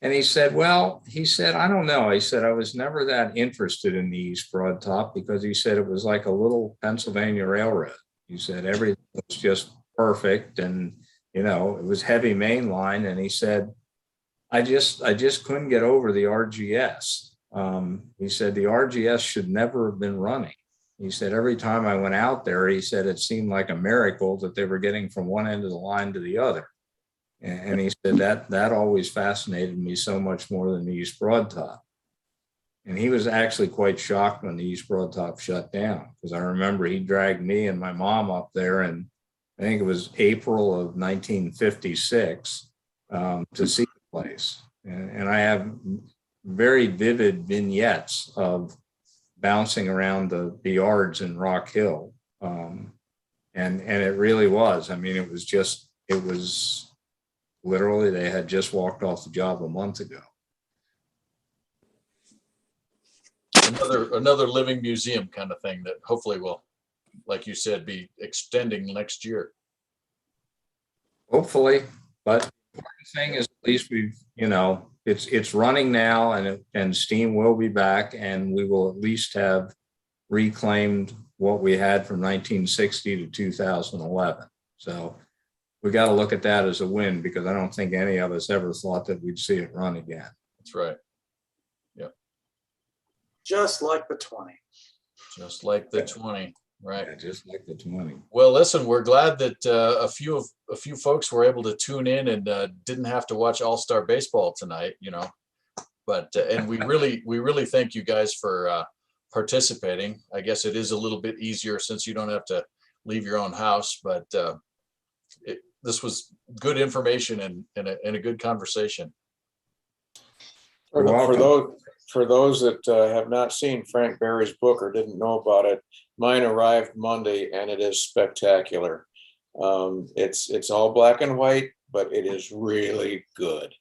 And he said, well, I don't know. He said, I was never that interested in the East Broad Top because he said it was like a little Pennsylvania railroad. He said everything was just perfect, and you know, it was heavy main line. And he said, I just couldn't get over the RGS. He said the RGS should never have been running. He said every time I went out there, he said it seemed like a miracle that they were getting from one end of the line to the other. And he said that always fascinated me so much more than the East Broad Top. And he was actually quite shocked when the East Broad Top shut down, because I remember he dragged me and my mom up there, and I think it was April of 1956 to see the place. And I have very vivid vignettes of bouncing around the yards in Rock Hill. And it really was. I mean, it was literally, they had just walked off the job a month ago. Another living museum kind of thing that hopefully will, like you said, be extending next year. Hopefully, but the important thing is at least we've, you know, it's running now, and steam will be back, and we will at least have reclaimed what we had from 1960 to 2011. So we got to look at that as a win, because I don't think any of us ever thought that we'd see it run again. That's right. Yep. Just like the 20. Just like the 20. Right. Yeah, just like the 20. Well, listen, we're glad that a few folks were able to tune in and didn't have to watch All-Star Baseball tonight, you know. But and we really thank you guys for participating. I guess it is a little bit easier since you don't have to leave your own house, but this was good information and a good conversation. For those that have not seen Frank Berry's book or didn't know about it, mine arrived Monday, and it is spectacular. It's all black and white, but it is really good.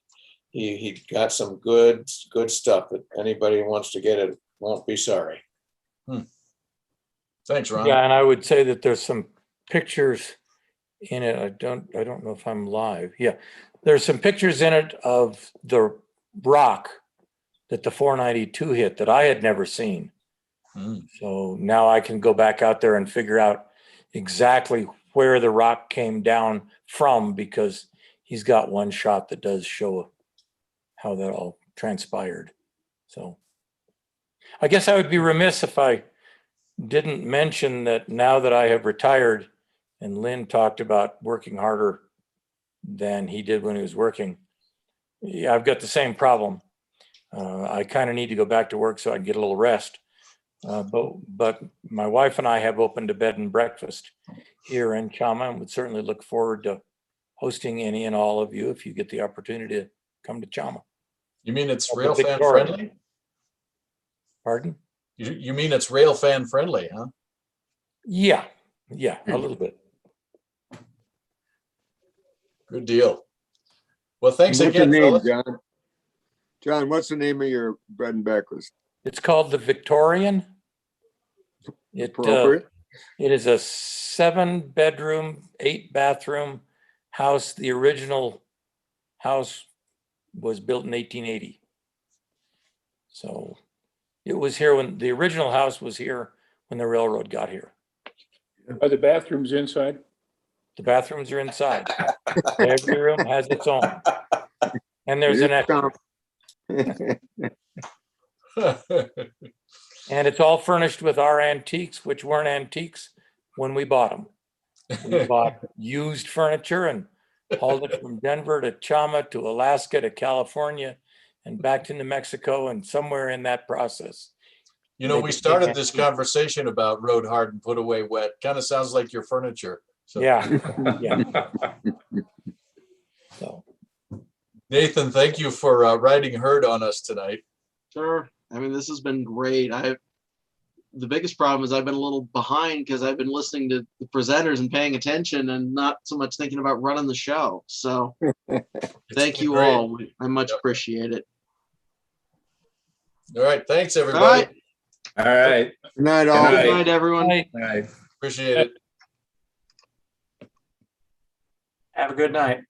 He got some good stuff that anybody who wants to get it won't be sorry. Thanks, Ron. Yeah, and I would say that there's some pictures in it. I don't know if I'm live. Yeah, there's some pictures in it of the rock that the 492 hit that I had never seen. So now I can go back out there and figure out exactly where the rock came down from, because he's got one shot that does show how that all transpired. So I guess I would be remiss if I didn't mention that now that I have retired, and Linn talked about working harder than he did when he was working. Yeah, I've got the same problem. I kind of need to go back to work so I can get a little rest. But my wife and I have opened a bed and breakfast here in Chama, and would certainly look forward to hosting any and all of you if you get the opportunity to come to Chama. You mean it's rail fan friendly? Pardon? You mean it's rail fan friendly, huh? Yeah, a little bit. Good deal. Well, thanks What's again, the name, fellas. John? John, what's the name of your bread and breakfast? It's called the Victorian. Appropriate. It is a 7-bedroom, 8-bathroom house. The original house was built in 1880. So it was here when the original house was here when the railroad got here. Are the bathrooms inside? The bathrooms are inside. Every room has its own. And there's an extra. And it's all furnished with our antiques, which weren't antiques when we bought them. We bought used furniture and hauled it from Denver to Chama to Alaska to California and back to New Mexico, and somewhere in that process. You know, we started this conversation about rode hard and put away wet. Kind of sounds like your furniture. So. Yeah, yeah. So, Nathan, thank you for riding herd on us tonight. Sure. I mean, this has been great. The biggest problem is I've been a little behind because I've been listening to the presenters and paying attention and not so much thinking about running the show. So thank you great. all. I much appreciate it. All right. Thanks, everybody. All right. All right. Good night, all. Good Good night, everyone. right. All right. Appreciate it. Have a good night.